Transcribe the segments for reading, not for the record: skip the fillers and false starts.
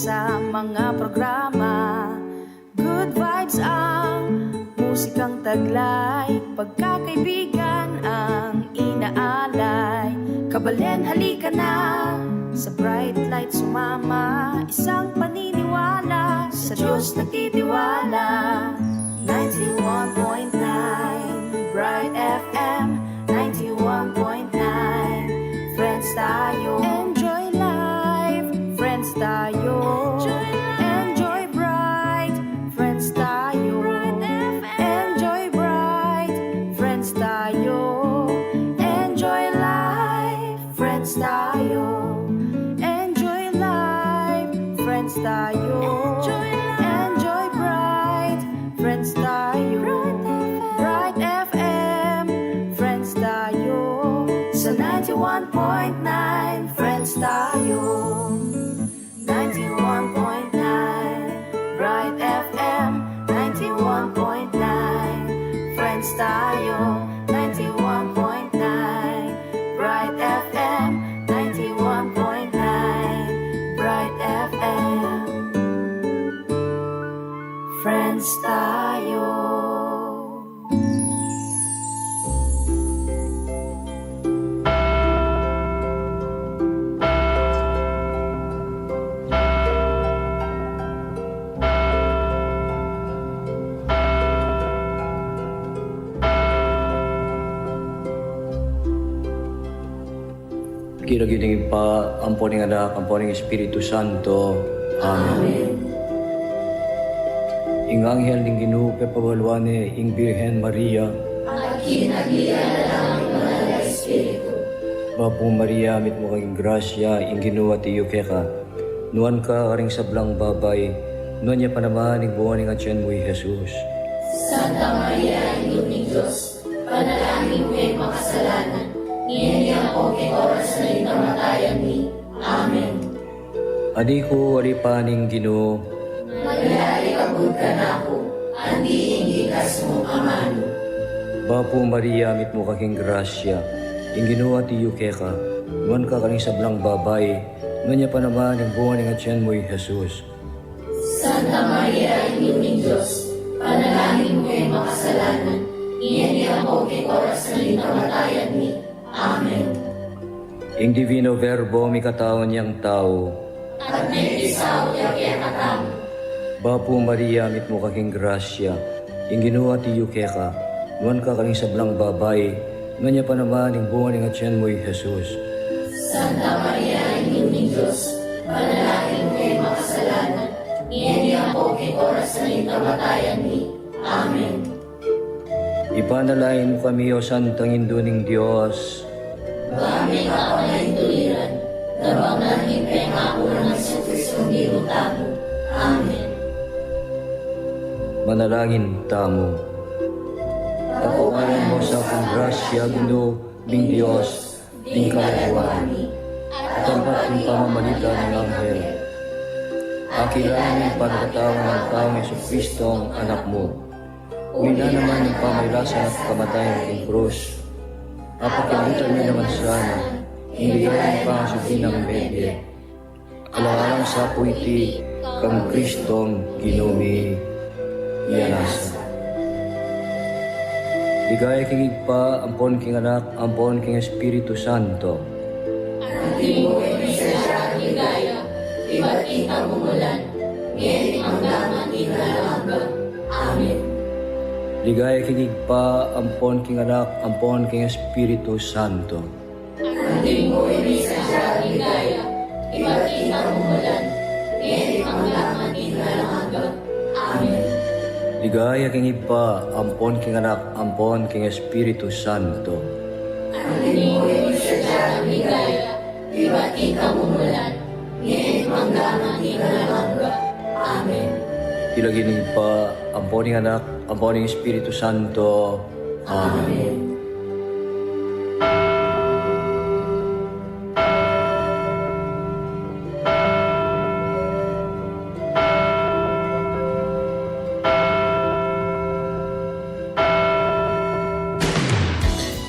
sa mga programa. Good vibes ang musikang taglay, pagkakaibigan ang inaalay. Kabalen, halika na, sa bright light sumama. Isang paniniwala, sa Diyos nagtitiwala. 91.9 Bright FM, 91.9 Friends tayo, enjoy life. Friends tayo, enjoy bright. Friends tayo, enjoy bright. Friends tayo, enjoy life. Friends tayo, enjoy life. Friends tayo, enjoy bright. Friends tayo, Bright FM. Friends tayo, sa 91.9 Friends tayo, 91.9 Bright FM, 91.9 Friends tayo, 91.9 Bright FM, 91.9 Bright FM. Friends tayo. Kinagiling pa, amponing anak, amponing Espiritu Santo. Amen. Ing anghel ning Ginoo papabalwane ing Birhen Maria. At kinagilan na lang ang mga Espiritu. Bapo Maria, mit mo kang grasya, ing Ginoo at iyo keka. Nuan ka karing sablang babay, nuan niya panaman ing buwan ing atyan mo Jesus. Santa Maria, Ina ng Diyos, panalangin mo ang makasalanan. Ngayon o kay oras na ikamatayan ni. Amen. Adi ko, adi paning Ginoo. Maghari kabud ka na ako, andi ingikas mo amano. Bapo Maria, mit mo kaking grasya, ing Ginoo at iyo keka. Nuan ka karing sablang babay, nuan niya panaman ing buwan ing atyan mo Jesus. Santa Maria, Ina ng Diyos, panalangin mo ang makasalanan. Ngayon o kay oras na ikamatayan ni. Amen. Ing Divino Verbo, mi katawan niyang tao. At may isaw niya kaya katamo. Bapo Maria, mit mo kaking grasya, ing Ginoo at iyo keka. Nuan ka karing sablang babay, nuan niya panaman ing buwan ing atyan mo Jesus. Santa Maria, Ina ng Diyos, panalangin mo ang makasalanan. Ngayon o kay oras na ikamatayan ni. Amen. Ipanalain mo kami, O Santang Induning Diyos. Bami ka pa na ituliran, nabang namin pengako ng sa Kristong dirutamo. Amen. Manalangin tamo. Tapuanan mo sa akong grasya, Ginoo, ning Diyos, ning kaluluwan, at tampat ng pamamalita ng anghel. Akilanin ang pagkatawan ng taong Jesucristo ang anak mo. Wina naman yung pamaylasan at kamatayan ng krus. Apakilitan niyo naman sana, hindi yan pa ang subinang medye. Alang-alang sa puiti, kang Kristong ginumi, iyanasa. Ligaya kingig pa, ampon king anak, ampon king Espiritu Santo. Ating mo ay siya ligaya, iba't itang umulan, ngayon ang daman inalanggang. Amen. Ligaya kingig pa, ampon king anak, ampon king Espiritu Santo. Ating mo ay siya ligaya, iba't itang umulan, ngayon ang daman inalanggang. Amen. Ligaya kingig pa, ampon king anak, ampon king Espiritu Santo. Ating mo ay siya ligaya, iba't itang umulan, ngayon ang daman inalanggang. Amen. Ilaginin pa, amponing anak, amponing Espiritu Santo. Amen.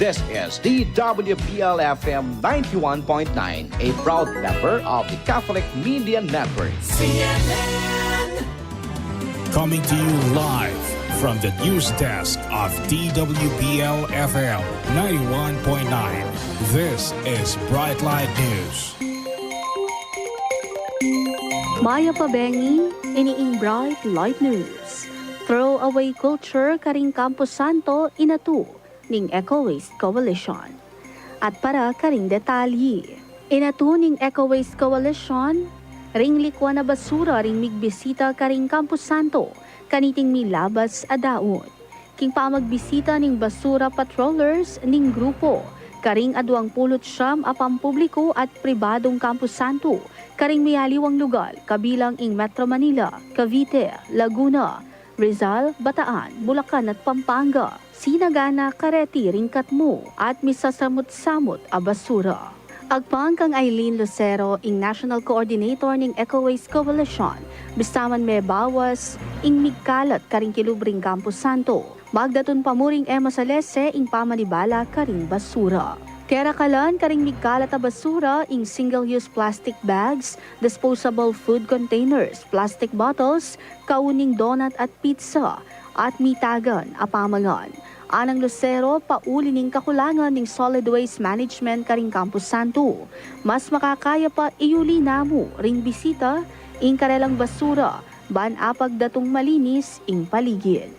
This is DWPL-FM 91.9, a proud member of the Catholic Media Network. Coming to you live from the news desk of DWPL-FM 91.9. This is Bright Light News. Maya Pabengi, iniing Bright Light News. Throwaway culture karing Campo Santo inatu ning Eco Waste Coalition. At para karing detalye, inatu ning Eco Waste Coalition, ring likwa na basura ring migbisita karing Campo Santo, kaniting milabas adaon. King pamagbisita ning basura patrollers ning grupo, karing aduang pulot siyam apang publiko at pribadong Campo Santo, karing miyaliwang lugar kabilang ing Metro Manila, Cavite, Laguna, Rizal, Bataan, Bulacan at Pampanga, Sinagana, Careti, Ringkatmo at misasamot-samot a basura. Agpang kang Eileen Lucero, ing National Coordinator ning Eco Waste Coalition, bistaman may bawas ing migkalat karing kilubring Campo Santo. Magdatun pamuring Emma Salese ing pamanibala karing basura. Kera kalan karing migkalat a basura ing single-use plastic bags, disposable food containers, plastic bottles, kauning donut at pizza, at mitagan a pamangan. Anang Lucero, pauli ning kakulangan ning solid waste management karing Campo Santo. Mas makakaya pa iuli namo ring bisita ing karelang basura, ban apag datong malinis ing paligid.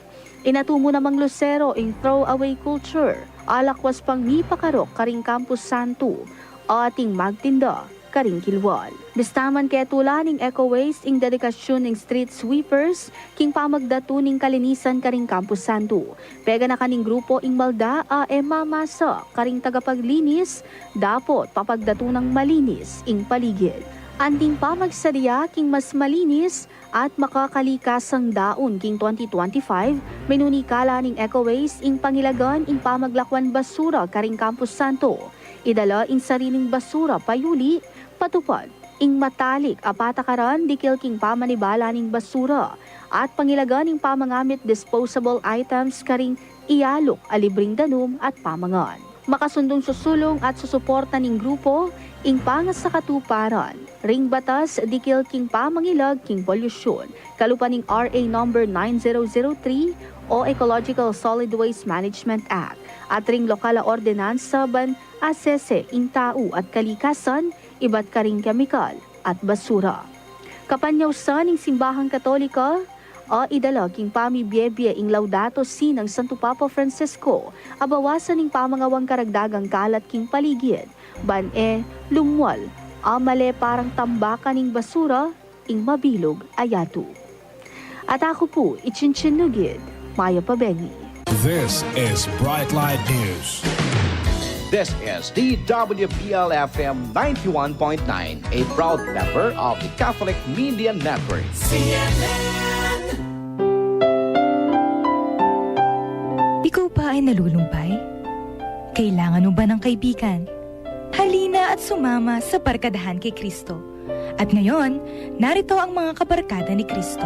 Inatumo namang Lucero ing throwaway culture, alakwas pang nipakarok karing Campo Santo, ating magtinda karing kilwal. Bistaman kaya tula ning Eco Waste ing dedikasyon ning street sweepers, king pamagdatu ning kalinisan karing Campo Santo. Pega na kaning grupo ing malda a mamasa karing tagapaglinis, dapot papagdatu ng malinis ing paligid. Anding pamagsadya king mas malinis at makakalikasang daon king 2025, menunikala ning Eco Waste ing pangilagan ing pamaglakwan basura karing Campo Santo. Idala ing sariling basura payuli, patupad ing matalik a patakaran dikil king pamanibala ning basura at pangilagan ing pamangamit disposable items karing ialok a libreng danum at pamangan. Makasundong susulong at susuporta ning grupo ing pangas sa katuparan, ring batas dikil king pamangilag king polusyon, kalupan ning RA number 9003 o Ecological Solid Waste Management Act, at ring lokal a ordinansa ban asese ing tao at kalikasan, iba't karing kemikal at basura. Kapanyawsan ning simbahang Katolika, idala king pamibiyebye ing Laudato Si ng Santo Papa Francisco, abawasan ning pamangawang karagdagang kalat king paligid, ban lumwal, amale parang tambakan ning basura, ing mabilog ayatu. At ako po, ichinchinnugid, Maya Pabengi. This is Bright Light News. This is DWPL-FM 91.9, a proud member of the Catholic Media Network. Ikaw pa ay nalulumpay? Kailangan mo ba ng kaibigan? Halina at sumama sa barkadahan kay Kristo. At ngayon, narito ang mga kabarkada ni Kristo.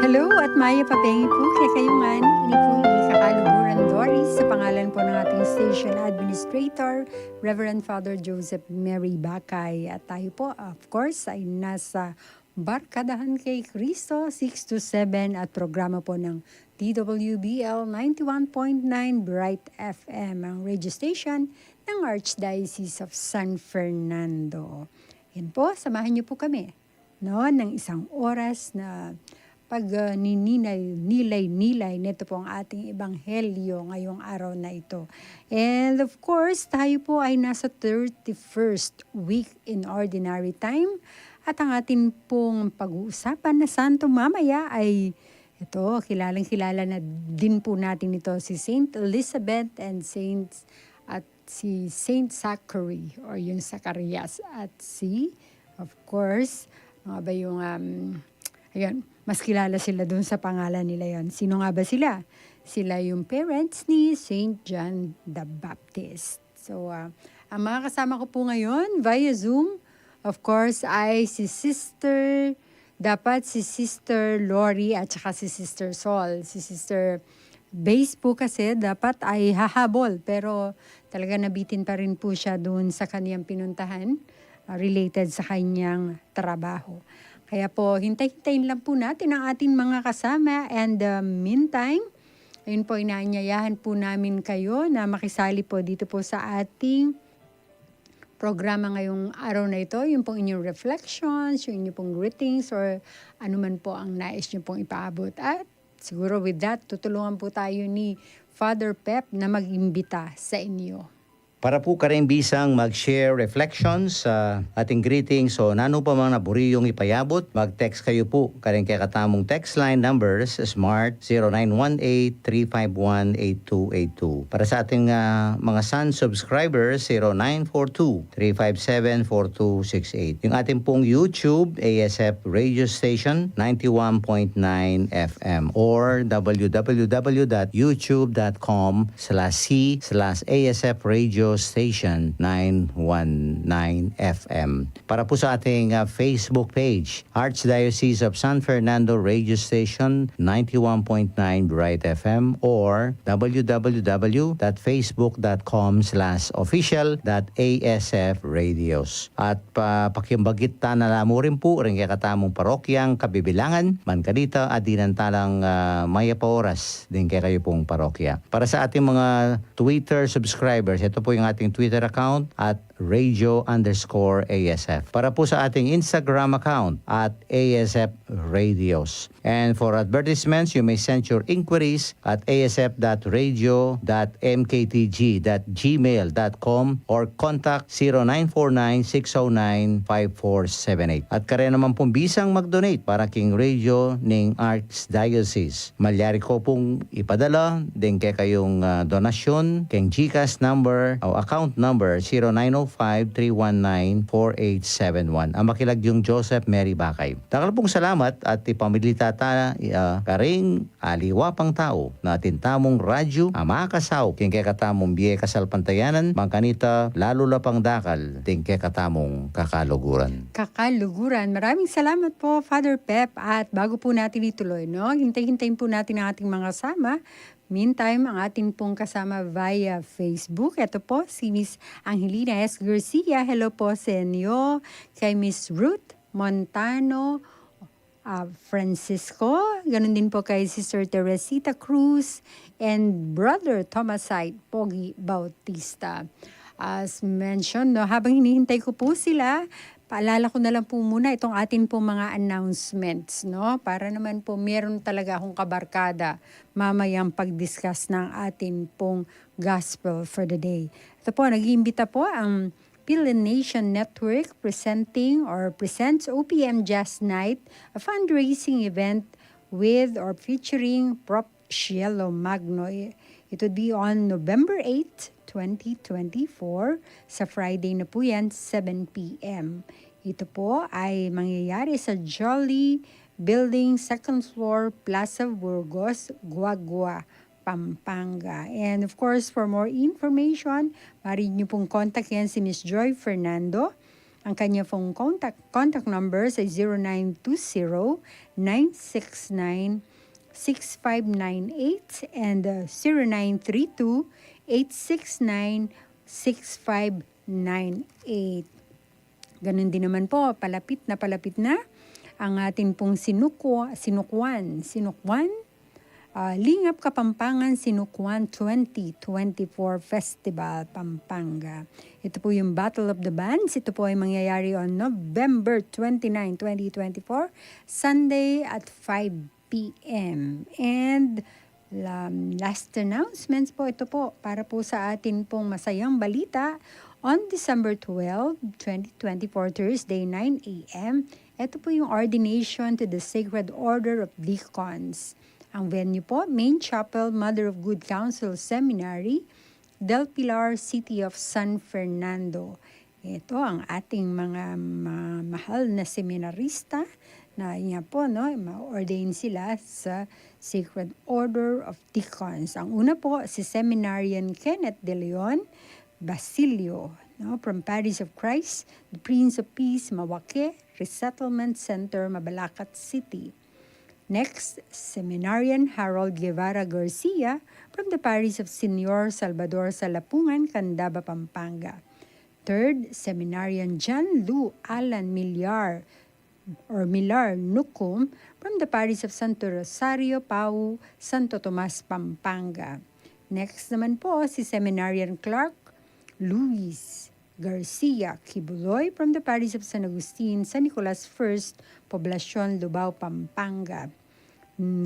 Hello at Maya Pabengi po kay kayungan. Ini po hindi kakaluburan Doris sa pangalan po ng ating station administrator, Reverend Father Joseph Mary Bakay. At tayo po, of course, ay nasa Barkadahan kay Kristo 6 to 7 at programa po ng DWBL 91.9 Bright FM, ang radio station ng Archdiocese of San Fernando. Yan po, samahan niyo po kami ng isang oras na pag-nilay-nilay nito po ang ating ebanghelyo ngayong araw na ito. And of course, tayo po ay nasa 31st week in Ordinary Time. At ang atin pong pag-uusapan na santo mamaya ay ito, kilalang-kilala na din po natin ito, si Saint Elizabeth and si Saint Zachary or yung Zacarias. At of course, mga ba yung, mas kilala sila dun sa pangalan nila yon. Sino nga ba sila? Sila yung parents ni Saint John the Baptist. So, ang mga kasama ko po ngayon via Zoom, of course, ay si Sister Lori at saka si Sister Sol. Si Sister base po kasi dapat ay hahabol, pero talaga nabitin pa rin po siya doon sa kaniyang pinuntahan related sa kanyang trabaho. Kaya po, hintay-hintayin lang po natin ang ating mga kasama, and meantime, ayun po, inaanyayahan po namin kayo na makisali po dito po sa ating programa ngayong araw na ito, yung pong inyong reflections, yung inyong pong greetings, or ano man po ang nais nyo pong ipaabot. At siguro with that, tutulungan po tayo ni Father Pep na mag-imbita sa inyo. Para po karing bisang mag-share reflections sa ating greetings o nano pa mga naburi yung ipayabot, mag-text kayo po karing kay katamong text line numbers Smart 0918-351-8282. Para sa ating mga Sun subscribers 0942-357-4268. Yung ating pong YouTube ASF Radio Station 91.9 FM or www.youtube.com/c/ASF Radio Station 919 FM. Para po sa ating Facebook page, Archdiocese of San Fernando Radio Station 91.9 Bright FM or www.facebook.com/official.asf radios. At pakimbagit ta na lamo rin po rin kay katamong parokyang Kabibilangan, Mankanita, at dinantalang maya pa oras din kay kayo pong parokya. Para sa ating mga Twitter subscribers, ito po yung ating Twitter account at radio_ASF. Para po sa ating Instagram account at ASF Radios. And for advertisements, you may send your inquiries at asf.radio.mktg.gmail.com or contact 0949-609-5478. At kare naman pong bisang mag-donate para king radio ning Archdiocese. Malyari ko pong ipadala din kay kayong donasyon king GCash number o account number 0905-319-4871. Ang makilag yung Joseph Mary Bakay. Takal pong salamat at ipamilita ta karing aliwapang tao na tintamong radyo amakasaw king kay katamong biye kasalpantayanan Mangkanita lalo lapang dakal ting kay katamong kakaluguran. Maraming salamat po, Father Pep. At bago po natin ituloy, no, hintay-hintayin po natin ang ating mga kasama. Meantime, ang ating pong kasama via Facebook, ito po si Miss Angelina S. Garcia. Hello po sa inyo. Kay Miss Ruth Montano, Francisco, ganun din po kay Sister Teresita Cruz, and Brother Thomasite Pogi Bautista. As mentioned, no, habang hinihintay ko po sila, paalala ko na lang po muna itong atin po mga announcements, no? Para naman po meron talaga akong kabarkada mamayang pag-discuss ng atin pong gospel for the day. Ito po, nag-iimbita po ang Philippine Nation Network presents OPM Jazz Night, a fundraising event with or featuring Prop Cielo Magno. It would be on November 8, 2024. Sa Friday na po yan, 7 p.m. Ito po ay mangyayari sa Jolly Building, 2nd floor, Plaza Burgos, Guagua, Pampanga. And of course, for more information, maaari niyo pong contact yan si Miss Joy Fernando. Ang kanya pong contact number ay 0920-969-6598 and 0932-869-6598. Ganun din naman po, palapit na ang atin pong Sinukwan, Lingap Kapampangan Sinukwan 2024 Festival Pampanga. Ito po yung Battle of the Bands. Ito po ay mangyayari on November 29, 2024, Sunday at 5 p.m. And last announcements po, ito po, para po sa atin pong masayang balita, on December 12, 2024, Thursday, 9 a.m., ito po yung ordination to the Sacred Order of Deacons. Ang venue po, Main Chapel, Mother of Good Counsel Seminary, Del Pilar, City of San Fernando. Ito ang ating mga mahal na seminarista na nga po, no, ma-ordain sila sa Sacred Order of Deacons. Ang una po, si Seminarian Kenneth De Leon Basilio, no, from Paris of Christ, the Prince of Peace, Mawake Resettlement Center, Mabalacat City. Next, Seminarian Harold Guevara Garcia from the Parish of Senor Salvador Salapungan, Candaba, Pampanga. Third, Seminarian John Lou Alan Millar Nucum from the Parish of Santo Rosario, Pau, Santo Tomas, Pampanga. Next naman po si Seminarian Clark Luis Garcia Kibuloy from the Parish of San Agustin, San Nicolas First, Poblacion, Lubao, Pampanga.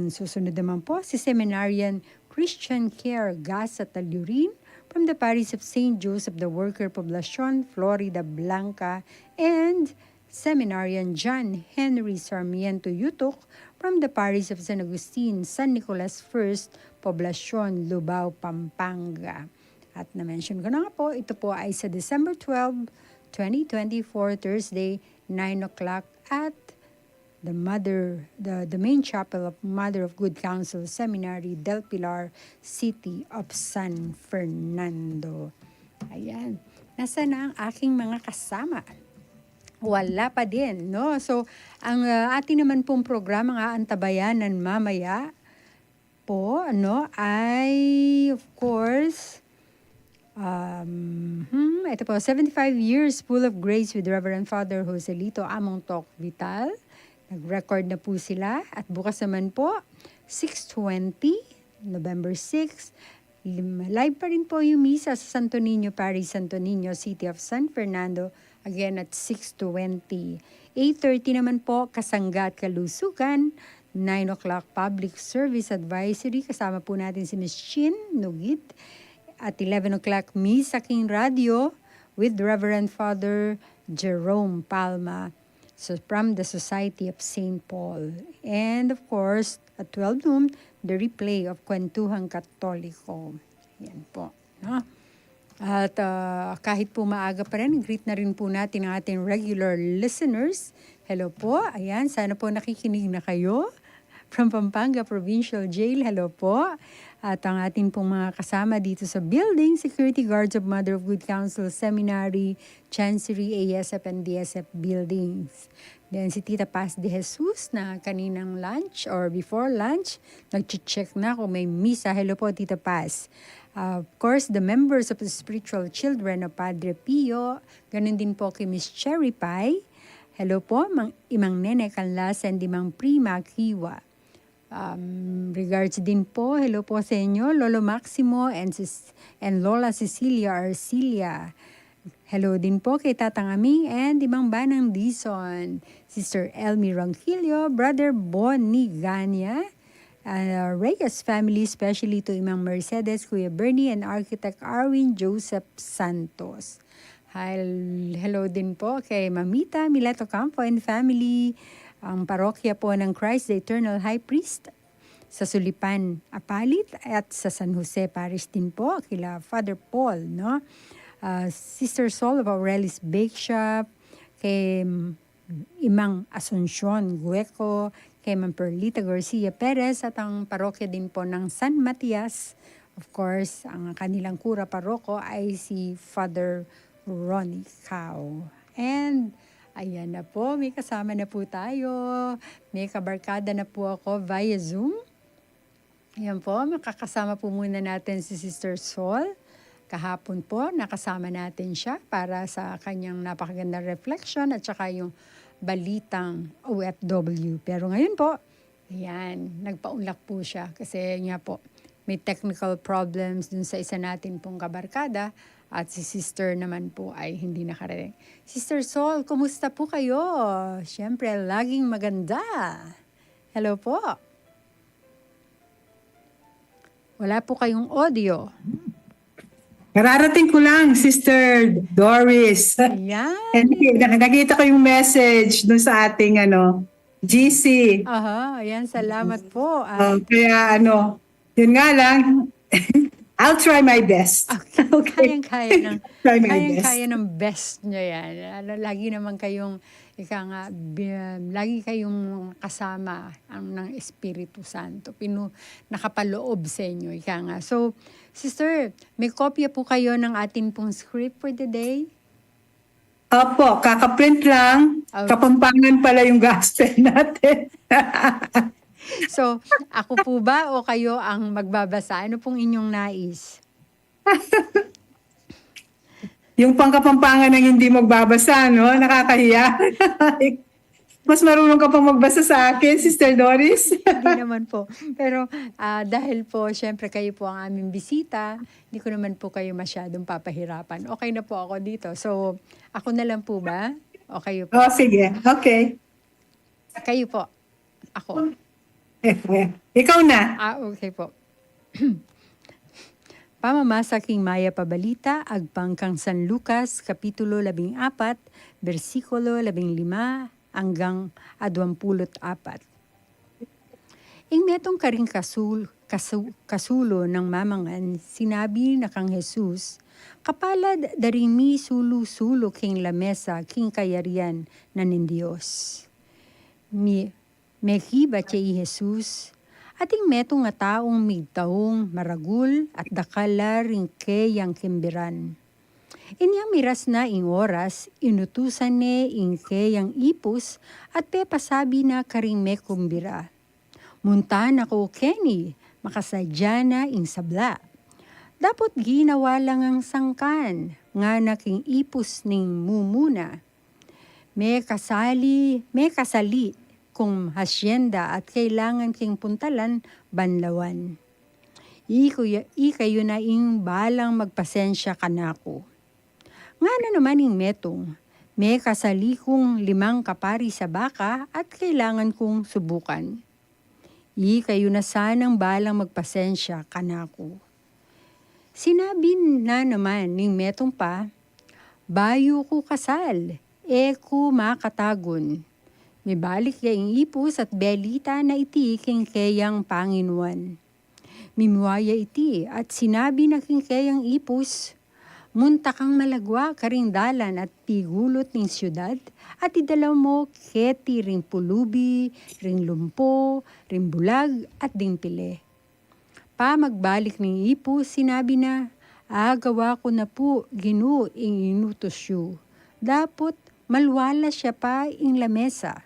Susunod naman po si Seminarian Christian Care Gasa Talurin from the Parish of St. Joseph the Worker, Poblacion, Florida Blanca, and Seminarian John Henry Sarmiento Yutok from the Parish of San Agustin, San Nicolas First, Poblacion, Lubao, Pampanga. At na-mention ko na nga po, ito po ay sa December 12, 2024, Thursday, 9 o'clock at the main chapel of Mother of Good Counsel Seminary del Pilar, City of San Fernando. Ayan. Nasaan na ang aking mga kasama? Wala pa din, no? So, ang ating naman pong programa nga, Antabayanan mamaya po, ay, of course, ito po, 75 years full of grace with Reverend Father Joselito Among Tok Vital. Nag-record na po sila. At bukas naman po, 6:20, November 6, live pa rin po yung misa sa Santo Niño Parish, Santo Niño, City of San Fernando, again at 6:20. 8:30 naman po, Kasangga at Kalusugan. 9 o'clock, Public Service Advisory. Kasama po natin si Ms. Chin Nugit. At 11 o'clock, Misa King Radio with Reverend Father Jerome Palma. So from the Society of St. Paul. And of course, at 12 noon, the replay of Kwentuhang Katoliko. Yan po. No? At kahit po maaga pa rin, greet na rin po natin ang ating regular listeners. Hello po. Ayan, sana po nakikinig na kayo. From Pampanga Provincial Jail, hello po. At ang ating pong mga kasama dito sa building, Security Guards of Mother of Good Counsel Seminary, Chancery, ASF and DSF buildings. Then si Tita Paz de Jesus na kaninang lunch or before lunch, nag-check na kung may misa. Hello po, Tita Paz. Of course, the members of the spiritual children of Padre Pio, ganun din po kay Miss Cherry Pie. Hello po, Imang Nene Canlas and Imang Prima Kiwa. Regards din po, hello po sa inyo, Lolo Maximo and Lola Cecilia Arcilia. Hello din po kay Tatang Aming and Imang Banang Dison, Sister Elmi Ronquillo, Brother Bonnie Gania, Reyes family, especially to Imang Mercedes, Kuya Bernie, and Architect Arwin Joseph Santos. Hello din po kay Mamita Mileto Campo and family, ang parokya po ng Christ the Eternal High Priest sa Sulipan, Apalit at sa San Jose Parish din po, kila Father Paul, no? Sister Sol of Aurelius Bake Shop, kay Imang Asuncion Gueco, kay Ma'am Perlita Garcia Perez at ang parokya din po ng San Matias. Of course, ang kanilang kura paroko ay si Father Ronnie Cao. And ayan na po, may kasama na po tayo. May kabarkada na po ako via Zoom. Ayan po, makakasama po muna natin si Sister Sol. Kahapon po, nakasama natin siya para sa kanyang napakagandang reflection at saka yung balitang OFW. Pero ngayon po, ayan, nagpaunlak po siya kasi nga po, may technical problems dun sa isa natin pong kabarkada. At si Sister naman po ay hindi nakarating. Sister Sol, kumusta po kayo? Siyempre, laging maganda. Hello po. Wala po kayong audio. Kararating ko lang, Sister Doris. Ayan. And nakita ko yung message dun sa ating GC. Aha, ayan, salamat po. Kaya yun nga lang, I'll try my best. Okay. Kayang-kaya Try my best. kaya ng best nyo yan. Lagi naman kayong, lagi kayong kasama ng Espiritu Santo. Nakapaloob sa inyo, ika nga. So, Sister, may kopya po kayo ng ating pong script for the day? Opo, kakaprint lang. Okay. Kapampangan pala yung gospel natin. So, ako po ba o kayo ang magbabasa? Ano pong inyong nais? Yung pangkapampangan ng hindi magbabasa, no? Nakakahiya. Mas marunong ka pang magbasa sa akin, Sister Doris. Hindi naman po. Pero dahil po, syempre kayo po ang aming bisita, hindi ko naman po kayo masyadong papahirapan. Okay na po ako dito. So, ako na lang po ba? O kayo po? Oh, sige. Okay. Kayo po. Ako. Ikaw na. Okay po. Pamamasa king Maya Pabalita, agpang kang San Lucas, Kapitulo 14, versikulo 15 hanggang 24. Ing metong karing kasulo ng mamangan, sinabi na kang Jesus, kapalad daring mi sulu-sulo king lamesa king kayarian na nin Diyos. Mekiba siya Jesus, ating metong nga taong migtaong maragul at dakala ring kayang kimbiran. Inyang miras na ing oras, inutusan ne ing kayang ipus at pepasabi na karing me kumbira. Munta na ko Kenny, makasadya na ing sabla. Dapat ginawa lang ang sangkan, nga na king ipus ning mumuna. Me kasali kung hasyenda at kailangan king puntalan banlawan. Kayo na ing balang magpasensya kanako. Nga na naman ing metong, may kasali kong 5 kapari sa baka at kailangan kong subukan. Kayo na sanang balang magpasensya kanako. Sinabi na naman ning metong pa, bayo ko kasal, ko makatagon. May balik yung ipus at belita na iti king kayang Panginoon. Mimiwaya iti at sinabi na king kayang ipus, munta kang malagwa karing dalan at pigulot ng siyudad at idalaw mo keti ring pulubi, ring lumpo, ring bulag at ding pile. Pa magbalik ng ipus, sinabi na, gawa ko na po Ginoo ing inutos yu. Dapot malwala siya pa ing lamesa.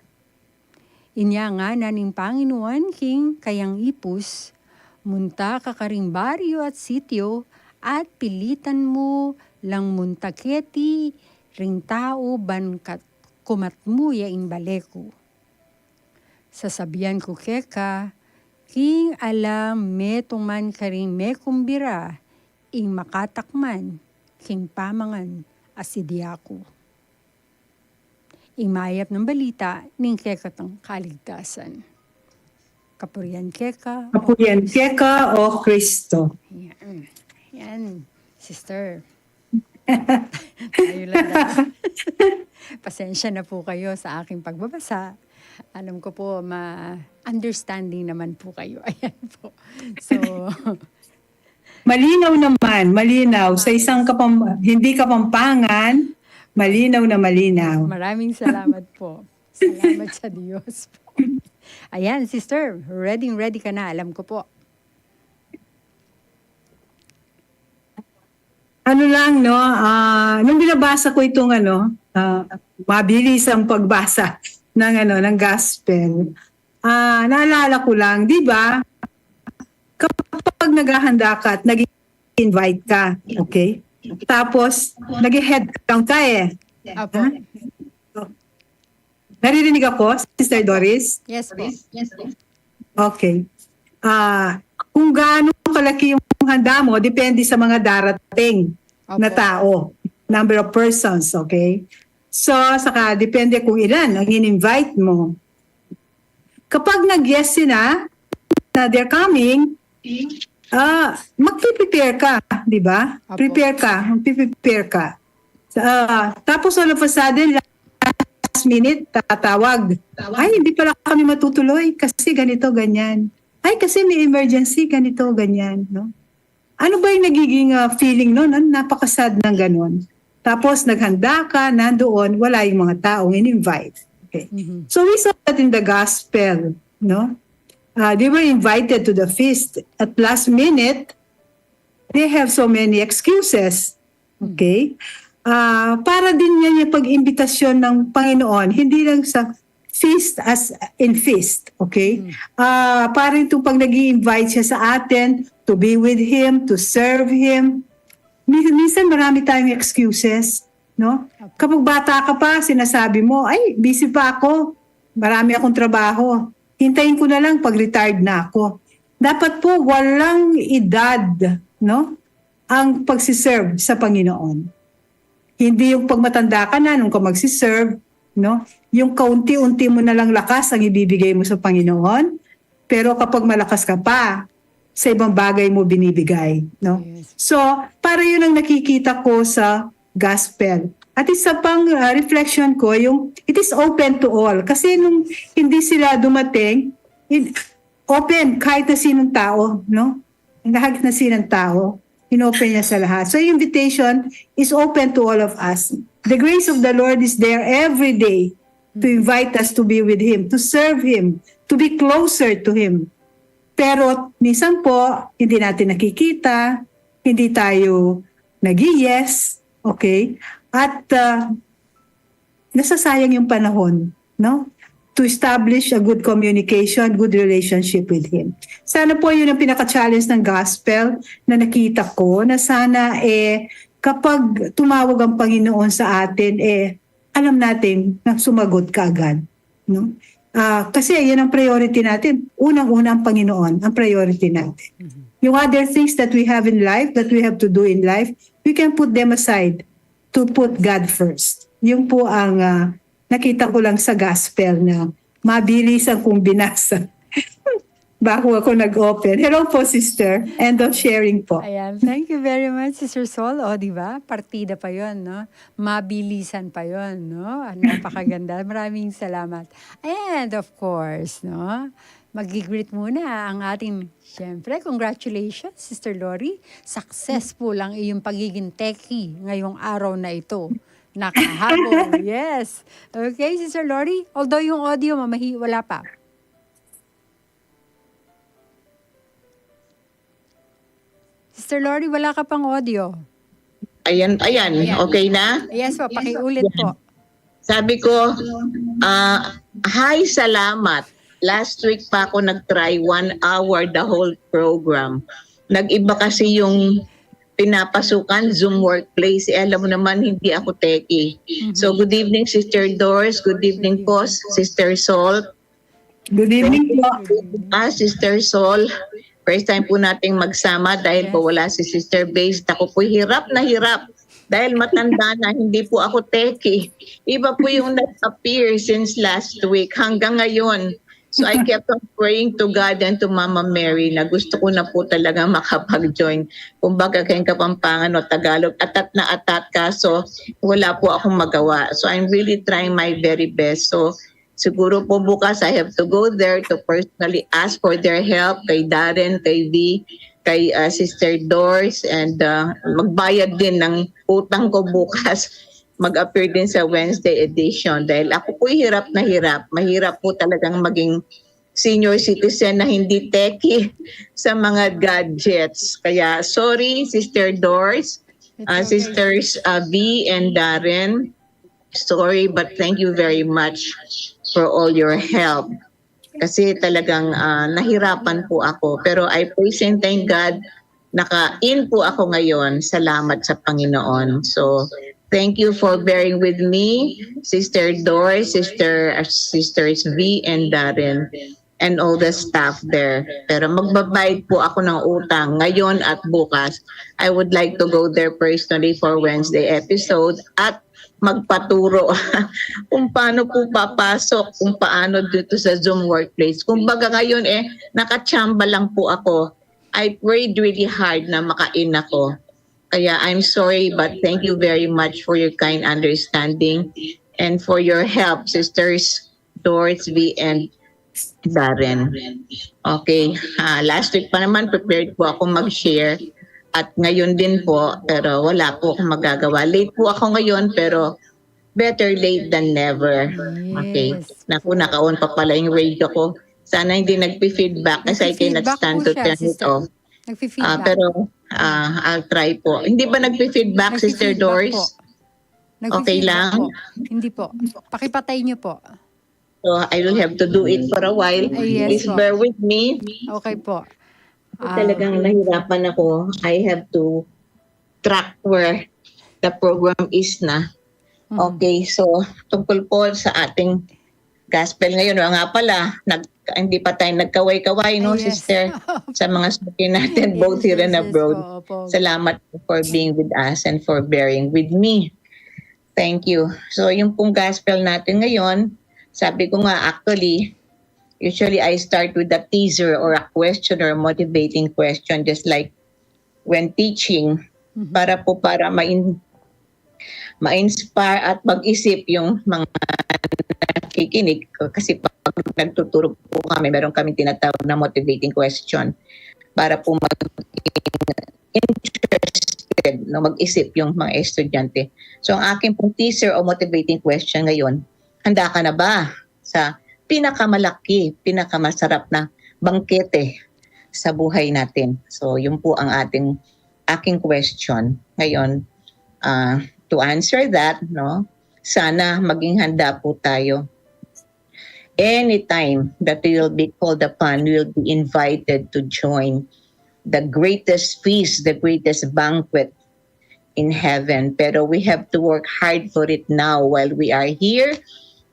Inya nga na ning Panginoon king kayang ipus, munta ka karing baryo at sityo, at pilitan mo lang muntaketi ring tao bankat kumatmuya ing baleko. Sasabihan ko keka, king alam metong man karing me kumbira, ing makatakman, king pamangan asidiyako. Ing mayap ng balita, ning kekatang kaligtasan. Kapurian keka. Kapurian keka o Kristo. Yan, sister. Tayo lang na. Pasensya na po kayo sa aking pagbabasa. Alam ko po, understanding naman po kayo. Ayan po. So, malinaw naman, malinaw. Sa isang hindi kapampangan, malinaw na malinaw. Maraming salamat po. Salamat sa Diyos po. Ayan, sister, ready ka na. Alam ko po. Ano lang, no, nung binabasa ko itong mabilis ang pagbasa ng gospel, naalala ko lang, di ba, kapag naghahanda ka at nag-invite ka, okay? Tapos, nag-head count ka Apo. Naririnig ako, Sister Doris? Yes po. Okay. Kung gaano kalaki yung handa mo, depende sa mga darating na tao. Number of persons, okay? So, saka depende kung ilan ang in-invite mo. Kapag nag-yes sila, na they're coming, magpiprepare ka, di ba? Magpiprepare ka. Tapos all of a sudden, last minute, tatawag. Ay, hindi pala kami matutuloy kasi ganito, ganyan. Ay, kasi may emergency, ganito, ganyan. No? Ano ba yung nagiging feeling nun? Napakasad ng ganon. Tapos naghanda ka, nandoon, wala yung mga taong in-invite. Okay. Mm-hmm. So we saw that in the gospel. No? They were invited to the feast. At last minute, they have so many excuses. Okay? Para din yan yung pag-imbitasyon ng Panginoon, hindi lang sa feast as in feast, okay? Parang itong pag nag-i-invite siya sa atin to be with Him, to serve Him. Minsan marami tayong excuses, no? Kapag bata ka pa, sinasabi mo, ay, busy pa ako, marami akong trabaho. Hintayin ko na lang pag retired na ako. Dapat po walang edad, no? Ang pagsiserve sa Panginoon. Hindi yung pagmatanda ka na nung ka magsiserve, no? Yung kaunti-unti mo na lang lakas ang ibibigay mo sa Panginoon, pero kapag malakas ka pa, sa ibang bagay mo binibigay, no? So, para yun ang nakikita ko sa gospel. At isa pang reflection ko, yung it is open to all. Kasi nung hindi sila dumating, open kahit na sinong tao, no? Kahit na sinong tao, inopen niya sa lahat. So, yung invitation is open to all of us. The grace of the Lord is there every day to invite us to be with Him, to serve Him, to be closer to Him. Pero minsan po, hindi natin nakikita, hindi tayo nag-yes, okay? At nasasayang yung panahon, no? To establish a good communication, good relationship with Him. Sana po yun ang pinaka-challenge ng gospel na nakita ko, na sana kapag tumawag ang Panginoon sa atin, alam natin na sumagot ka agad. No? Kasi yan ang priority natin. Unang-una ang Panginoon, ang priority natin. Yung other things that we have in life, that we have to do in life, we can put them aside to put God first. Yung po ang nakita ko lang sa gospel na mabilis ang kong binasa. Bago ako nag-open. Hello po, sister. End of sharing po. Ayan. Thank you very much, Sister Sol. O, di ba? Partida pa yon, no? Mabilisan pa yon, no? Napakaganda. Maraming salamat. And of course, no? Mag-greet muna ang ating, syempre, congratulations, Sister Lori. Successful ang iyong pagiging techie ngayong araw na ito. Nakahabol. Yes. Okay, Sister Lori. Although yung audio, wala pa. Sister Lori, wala ka pang audio. Ayan. Okay na? Yes po, pakiulit po. Sabi ko, hi, salamat. Last week pa ako nag-try 1 hour the whole program. Nag-iba kasi yung pinapasukan, Zoom workplace. Alam mo naman, hindi ako techie. So, good evening, Sister Doris. Good evening po, Sister Sol. Good evening po. Sister Sol. First time po nating magsama dahil po wala si Sister Base. Ako po hirap na hirap dahil matanda na, hindi po ako techie. Iba po yung nag-appear since last week hanggang ngayon. So I kept on praying to God and to Mama Mary na gusto ko na po talaga makapag-join. Kumbaga kayong Kapampangan o Tagalog, atat na atat ka. So wala po akong magawa. So I'm really trying my very best. So siguro po bukas I have to go there to personally ask for their help kay Darren, kay V, kay Sister Doris, and magbayad din ng utang ko bukas. Mag-appear din sa Wednesday edition dahil ako po hirap na hirap. Mahirap po talagang maging senior citizen na hindi techie sa mga gadgets. Kaya sorry, Sister Doris, Sisters V and Darren. Sorry, but thank you very much for all your help. Kasi talagang nahirapan po ako. Pero I praise and thank God, naka-in po ako ngayon. Salamat sa Panginoon. So, thank you for bearing with me, Sister Doris, Sisters V and Darren, and all the staff there. Pero magbabayad po ako ng utang ngayon at bukas. I would like to go there personally for Wednesday episode at magpaturo kung paano po papasok, kung paano dito sa Zoom workplace. Kumbaga ngayon nakachamba lang po ako. I prayed really hard na maka-in ako. Kaya I'm sorry, but thank you very much for your kind understanding and for your help, Sisters Doris V and Darren. Okay, last week pa naman prepared po ako mag-share. At ngayon din po, pero wala po akong magagawa. Late po ako ngayon, pero better late than never. Okay. Naku, naka-on pa pala yung radio ko. Sana hindi nagpi-feedback kasi I cannot stand to turn it off. Pero I'll try po. Hindi ba nagpi-feedback, Sister Doris? Okay lang? Hindi po. Pakipatay niyo po. So I will have to do it for a while. Yes Please po. bear with me. Okay po. Talagang nahirapan ako. I have to track where the program is na. Okay, so tungkol po sa ating gospel ngayon. O nga pala, hindi pa tayo nagkaway-kaway, no, Yes. sister? Sa mga suki natin, both here and abroad. Opo. Salamat for being with us and for bearing with me. Thank you. So yung pong gospel natin ngayon, sabi ko nga actually, usually I start with a teaser or a question or a motivating question just like when teaching para ma-inspire at mag-isip yung mga nakikinig. Kasi pag nagtuturo po kami, meron kaming tinatawag na motivating question para po interested, no, mag-isip yung mga estudyante. So ang aking pong teaser o motivating question ngayon, handa ka na ba sa pinakamalaki, pinakamasarap na bangkete sa buhay natin? So yun po ang aking question. Ngayon, to answer that, no, sana maging handa po tayo. Anytime that we will be called upon, we will be invited to join the greatest feast, the greatest banquet in heaven. Pero we have to work hard for it now while we are here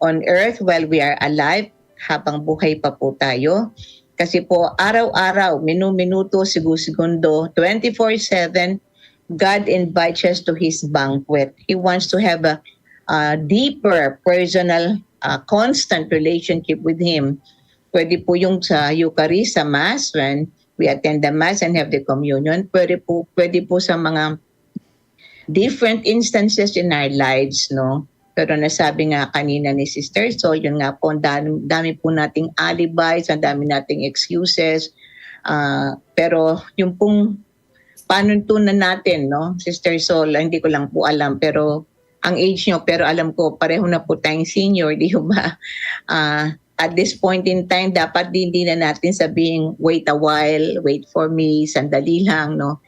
on earth, while we are alive, habang buhay pa po tayo. Kasi po araw-araw, minuto, segundo, 24/7, God invites us to His banquet. He wants to have a deeper, personal, constant relationship with Him. Pwede po yung sa Eucharist, sa Mass, when we attend the Mass and have the communion. Pwede po sa mga different instances in our lives, no? Pero nasabi nga kanina ni Sister Sol, yun nga po, dami po nating alibis, ang dami nating excuses. Pero yung pong panuntunan natin, no, Sister Sol, hindi ko lang po alam, pero ang age nyo, pero alam ko, pareho na po tayong senior, di ba? At this point in time, dapat hindi na natin sabihin, wait a while, wait for me, sandali lang, no?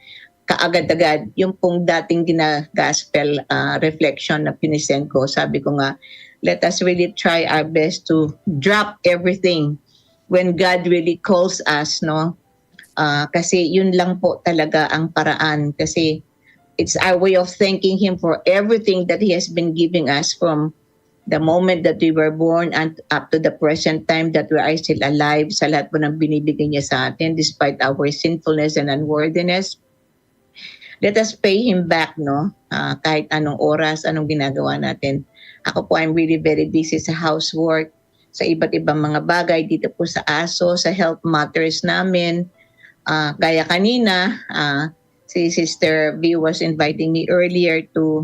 Kaagad-agad, yung pong dating gospel reflection na pinisend ko, sabi ko nga, let us really try our best to drop everything when God really calls us, no? Kasi yun lang po talaga ang paraan. Kasi it's our way of thanking Him for everything that He has been giving us from the moment that we were born and up to the present time that we are still alive, sa lahat po ng binibigay niya sa atin despite our sinfulness and unworthiness. Let us pay Him back, no? Kahit anong oras, anong ginagawa natin. Ako po, I'm really very busy sa housework, sa iba't ibang mga bagay dito po sa ASO, sa health matters namin. Gaya kanina, si Sister V was inviting me earlier to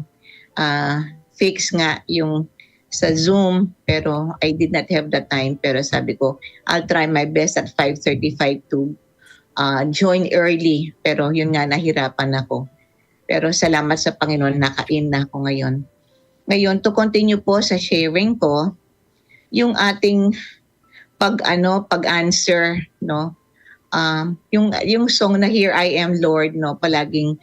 fix nga yung sa Zoom, pero I did not have the time. Pero sabi ko, I'll try my best at 5:35 to join early. Pero yun nga, nahirapan ako. Pero salamat sa Panginoon, nakain na ako ngayon. Ngayon, to continue po sa sharing ko, yung ating pag-answer, no? Yung song na Here I Am Lord, no, palaging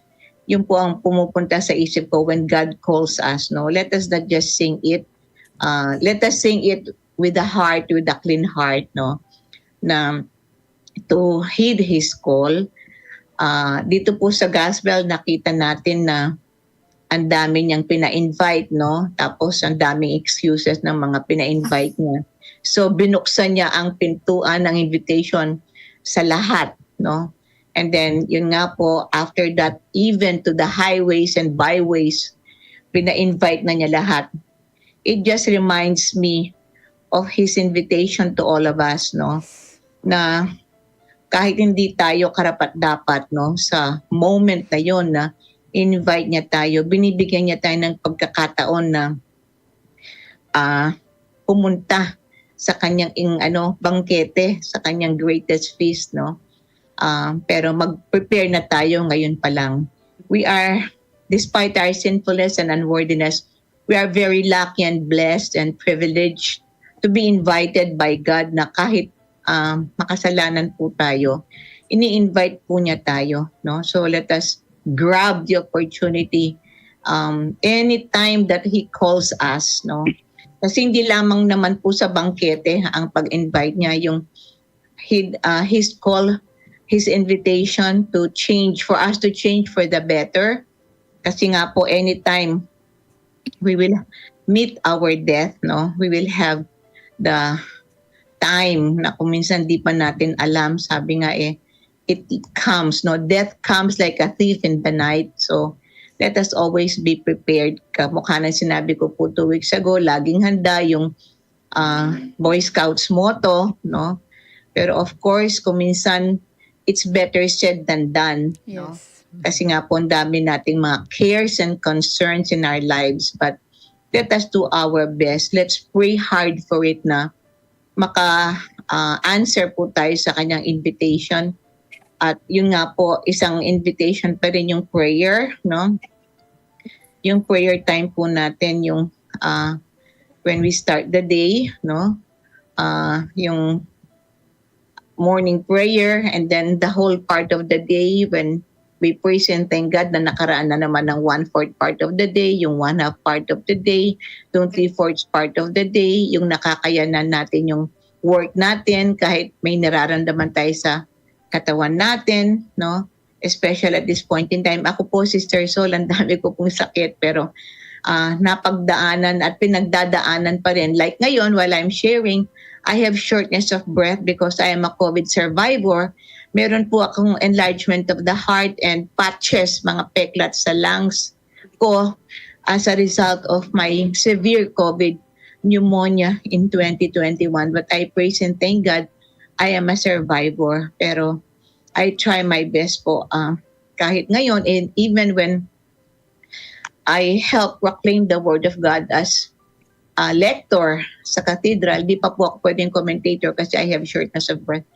yung po ang pumupunta sa isip ko when God calls us, no. Let us not just sing it. Let us sing it with a heart, with a clean heart, no, na to heed His call. Dito po sa gospel nakita natin na ang dami niyang pina-invite, no, tapos ang daming excuses ng mga pina-invite niya. So binuksan niya ang pintuan ng invitation sa lahat, no? And then, yun nga po, after that, even to the highways and byways, pina-invite na niya lahat. It just reminds me of His invitation to all of us, no? Na kahit hindi tayo karapat-dapat, no, sa moment na yun na invite niya tayo, binibigyan niya tayo ng pagkakataon na pumunta sa kanyang bangkete, sa kanyang greatest feast, no? Pero mag-prepare na tayo ngayon pa lang. We are, despite our sinfulness and unworthiness, we are very lucky and blessed and privileged to be invited by God na kahit makasalanan po tayo, ini-invite po niya tayo, no? So let us grab the opportunity anytime that He calls us, no? Kasi hindi lamang naman po sa bangkete ang pag-invite niya, yung his call, his invitation to change, for us to change for the better. Kasi nga po, anytime we will meet our death, no, we will have the time na kung minsan di pa natin alam. Sabi nga it comes, no, death comes like a thief in the night. So let us always be prepared. Kamukha na sinabi ko po 2 weeks ago, laging handa, yung Boy Scouts motto, no? Pero of course, kung minsan, it's better said than done. No? Yes. Kasi nga po, ang dami nating mga cares and concerns in our lives. But let us do our best. Let's pray hard for it na maka-answer po tayo sa kanyang invitation. At yun nga po, isang invitation pa rin yung prayer, no? Yung prayer time po natin, yung when we start the day, no? Yung morning prayer, and then the whole part of the day when we praise and thank God na nakaraan na naman ng 1/4 part of the day, yung 1/2 part of the day, yung 3/4 part of the day, yung nakakayanan natin yung work natin kahit may nararamdaman tayo sa katawan natin, no? Especially at this point in time. Ako po, Sister Sol, ang dami ko pong sakit, pero napagdaanan at pinagdadaanan pa rin. Like ngayon, while I'm sharing, I have shortness of breath because I am a COVID survivor. Meron po akong enlargement of the heart and patches, mga peklat sa lungs ko as a result of my severe COVID pneumonia in 2021. But I praise and thank God, I am a survivor. Pero I try my best po. Kahit ngayon, and even when I help proclaim the Word of God as lector sa cathedral, di pa po ako pwedeng commentator kasi I have shortness of breath.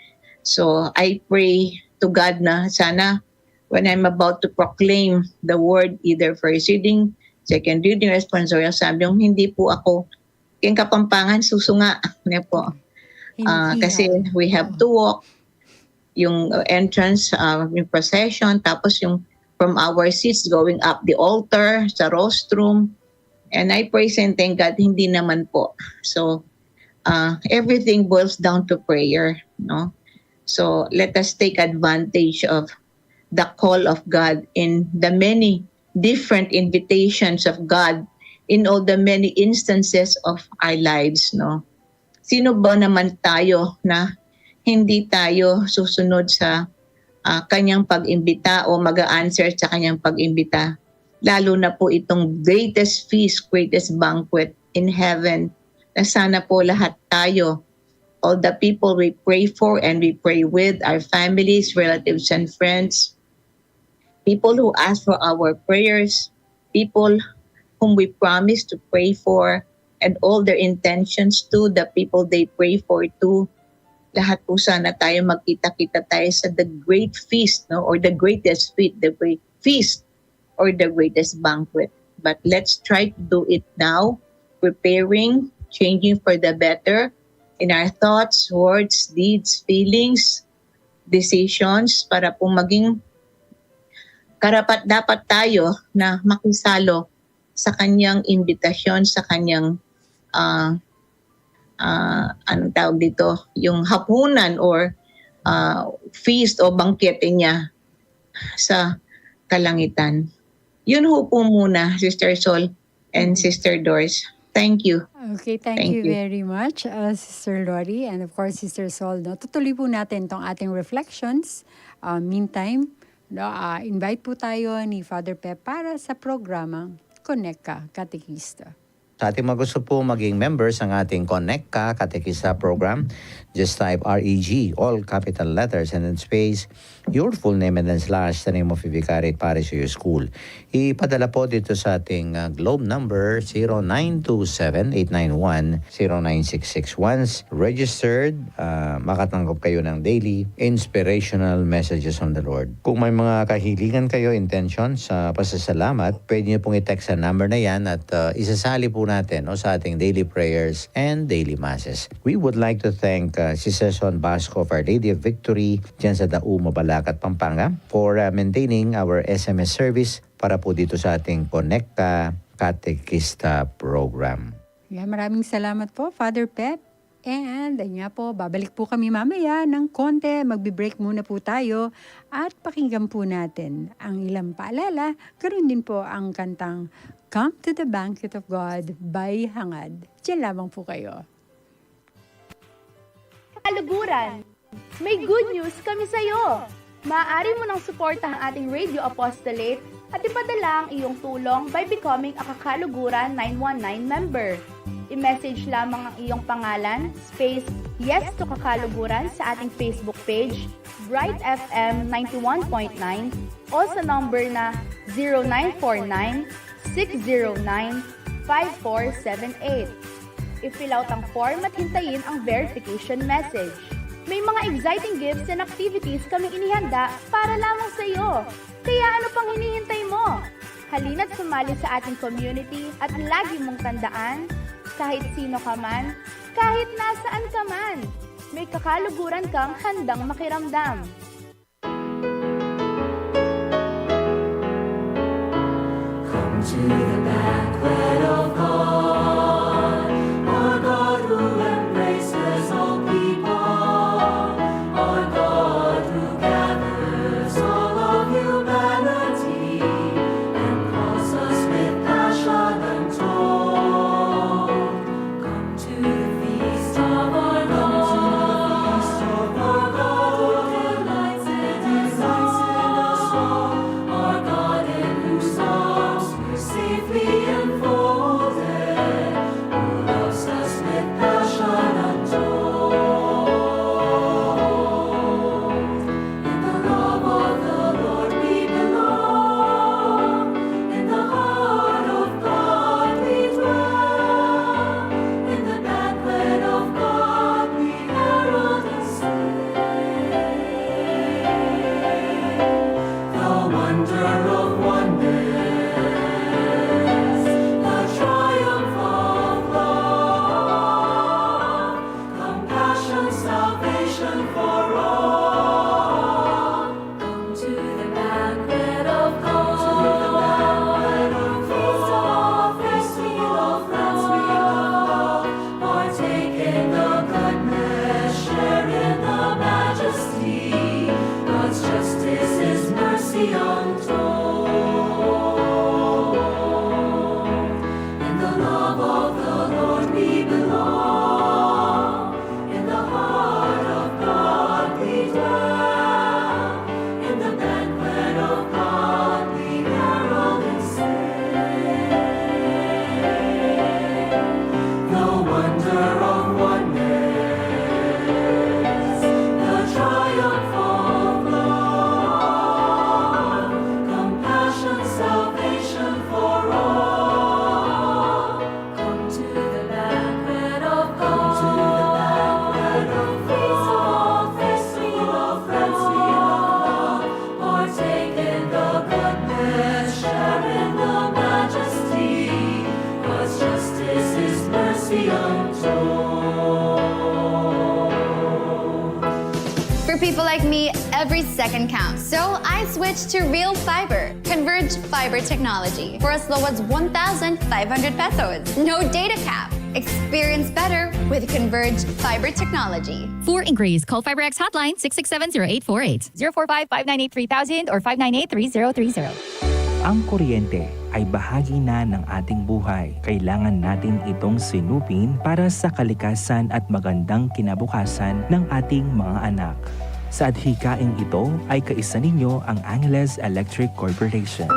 So I pray to God na sana when I'm about to proclaim the Word, either first reading, second reading, responsorial, sabi yung hindi po ako yung Kapampangan, susunga. Niya po. Kasi we have to walk yung entrance, yung procession, tapos yung from our seats going up the altar sa rostrum. And I praise and thank God, hindi naman po. So, everything boils down to prayer, no? So, let us take advantage of the call of God in the many different invitations of God in all the many instances of our lives, no? Sino ba naman tayo na hindi tayo susunod sa kanyang pag-imbita o mag-a-answer sa kanyang pag-imbita? Lalo na po itong greatest feast, greatest banquet in heaven, na sana po lahat tayo, all the people we pray for and we pray with, our families, relatives, and friends, people who ask for our prayers, people whom we promise to pray for, and all their intentions to the people they pray for too. Lahat po sana tayo magkita-kita tayo sa the great feast, no? Or the greatest feast, the great feast, or the greatest banquet. But let's try to do it now, preparing, changing for the better in our thoughts, words, deeds, feelings, decisions, para po maging karapat-dapat tayo na makisalo sa kanyang imbitasyon, sa kanyang anong tawag dito, yung hapunan or feast o bangkete niya sa kalangitan. Yun ho po muna, Sister Sol and Sister Doris. Thank you. Okay, thank you very much, Sister Lori, and of course, Sister Sol. No? Tutuloy po natin itong ating reflections. Meantime, no, invite po tayo ni Father Pep para sa programang Connect Ka, Katekista. Sa ating mga gusto po maging members ng ating Connect Ka Katekista program, just type REG, all capital letters and then space, your full name and then slash the name of your vicariate parish or your school. Ipadala po dito sa ating globe number 0927-891-09661. Once registered, makatanggap kayo ng daily inspirational messages from the Lord. Kung may mga kahilingan kayo, intention sa pasasalamat, pwede niyo pong i-text sa number na yan at isasali po natin sa ating daily prayers and daily masses. We would like to thank si Seson Basco of Our Lady of Victory dyan sa Dau, Mabalacat, Pampanga for maintaining our SMS service para po dito sa ating Connect Ka Katekista program. Yan, maraming salamat po, Father Pep. And ayun nga po, babalik po kami mamaya ng konti. Magbe-break muna po tayo at pakinggan po natin ang ilang paalala. Ganoon din po ang kantang Come to the Banquet of God by Hangad. Diyan lamang po kayo. Kaluguran, may good news kami sa'yo. Maaari mo nang suportahan ang ating Radio Apostolate at ipadala ang iyong tulong by becoming a Kakaluguran 919 member. I-message lamang ang iyong pangalan, space yes to Kakaluguran sa ating Facebook page, Bright FM 91.9 o sa number na 0949-609-5478. I-fill out ang form at hintayin ang verification message. May mga exciting gifts and activities kaming inihanda para lamang sa iyo. Kaya ano pang hinihintay mo? Halina't sumali sa ating community at lagi mong tandaan, kahit sino ka man, kahit nasaan ka man, may kakaluguran kang handang makiramdam. Come to the banquet of God, our God who embraces all people, our God who gathers all of humanity and calls us with passion untold. Come to the feast of our God, who delights in us all, our God in whose arms we're safely enfolded, who loves us with passion untold. In the love of the Lord we belong, in the heart of God we dwell, in the banquet of God we herald and sing. The wonder of wonders, the triumph of love, compassion, salvation for all. Come to the banquet of God, feast of friends we love, partake in the goodness, share in the majesty, God's justice, His mercy untold. In the love of the Lord we belong, in the heart of God we dwell, in the banquet of God we herald and sing. The wonder of wonders, the triumph of love, compassion, salvation for all. Come to the banquet of God, feast of all friends we love, partake in the goodness, share in the majesty, God's justice, His mercy untold. For people like me, every second counts. So I switched to Real Fiber, Converge Fiber Technology, for as low as 1,500 pesos. No data cap. Experience better with Converge Fiber Technology. For inquiries, call FiberX hotline 667-0848, 045-598-3000 or 598-3030. Ang kuryente ay bahagi na ng ating buhay. Kailangan natin itong sinupin para sa kalikasan at magandang kinabukasan ng ating mga anak. Sa adhikaing ito ay kaisa ninyo ang Angeles Electric Corporation.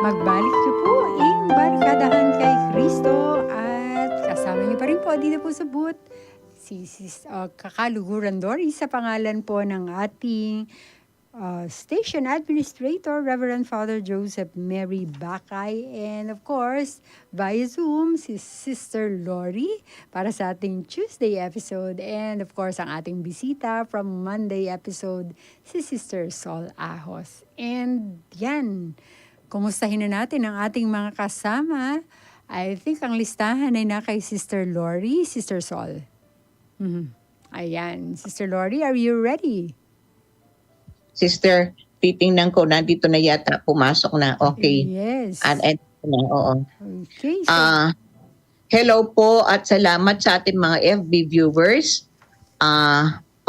Magbalik niyo po ang barkadahan kay Kristo at kasama niyo pa rin po dito po sa booth si Kakaluguran Dory sa pangalan po ng ating Station Administrator, Reverend Father Joseph Mary Bakay, and of course, via Zoom, si Sister Lori para sa ating Tuesday episode, and of course, ang ating bisita from Monday episode, si Sister Sol Ahos. And yan, kumustahin na natin ang ating mga kasama. I think ang listahan ay na kay Sister Lori, Sister Sol. Ayan, Sister Lori, are you ready? Sister, titingnan ko, nandito na yata, pumasok na. Okay. Yes. And Oo. Okay. So, Hello po at salamat sa ating mga FB viewers.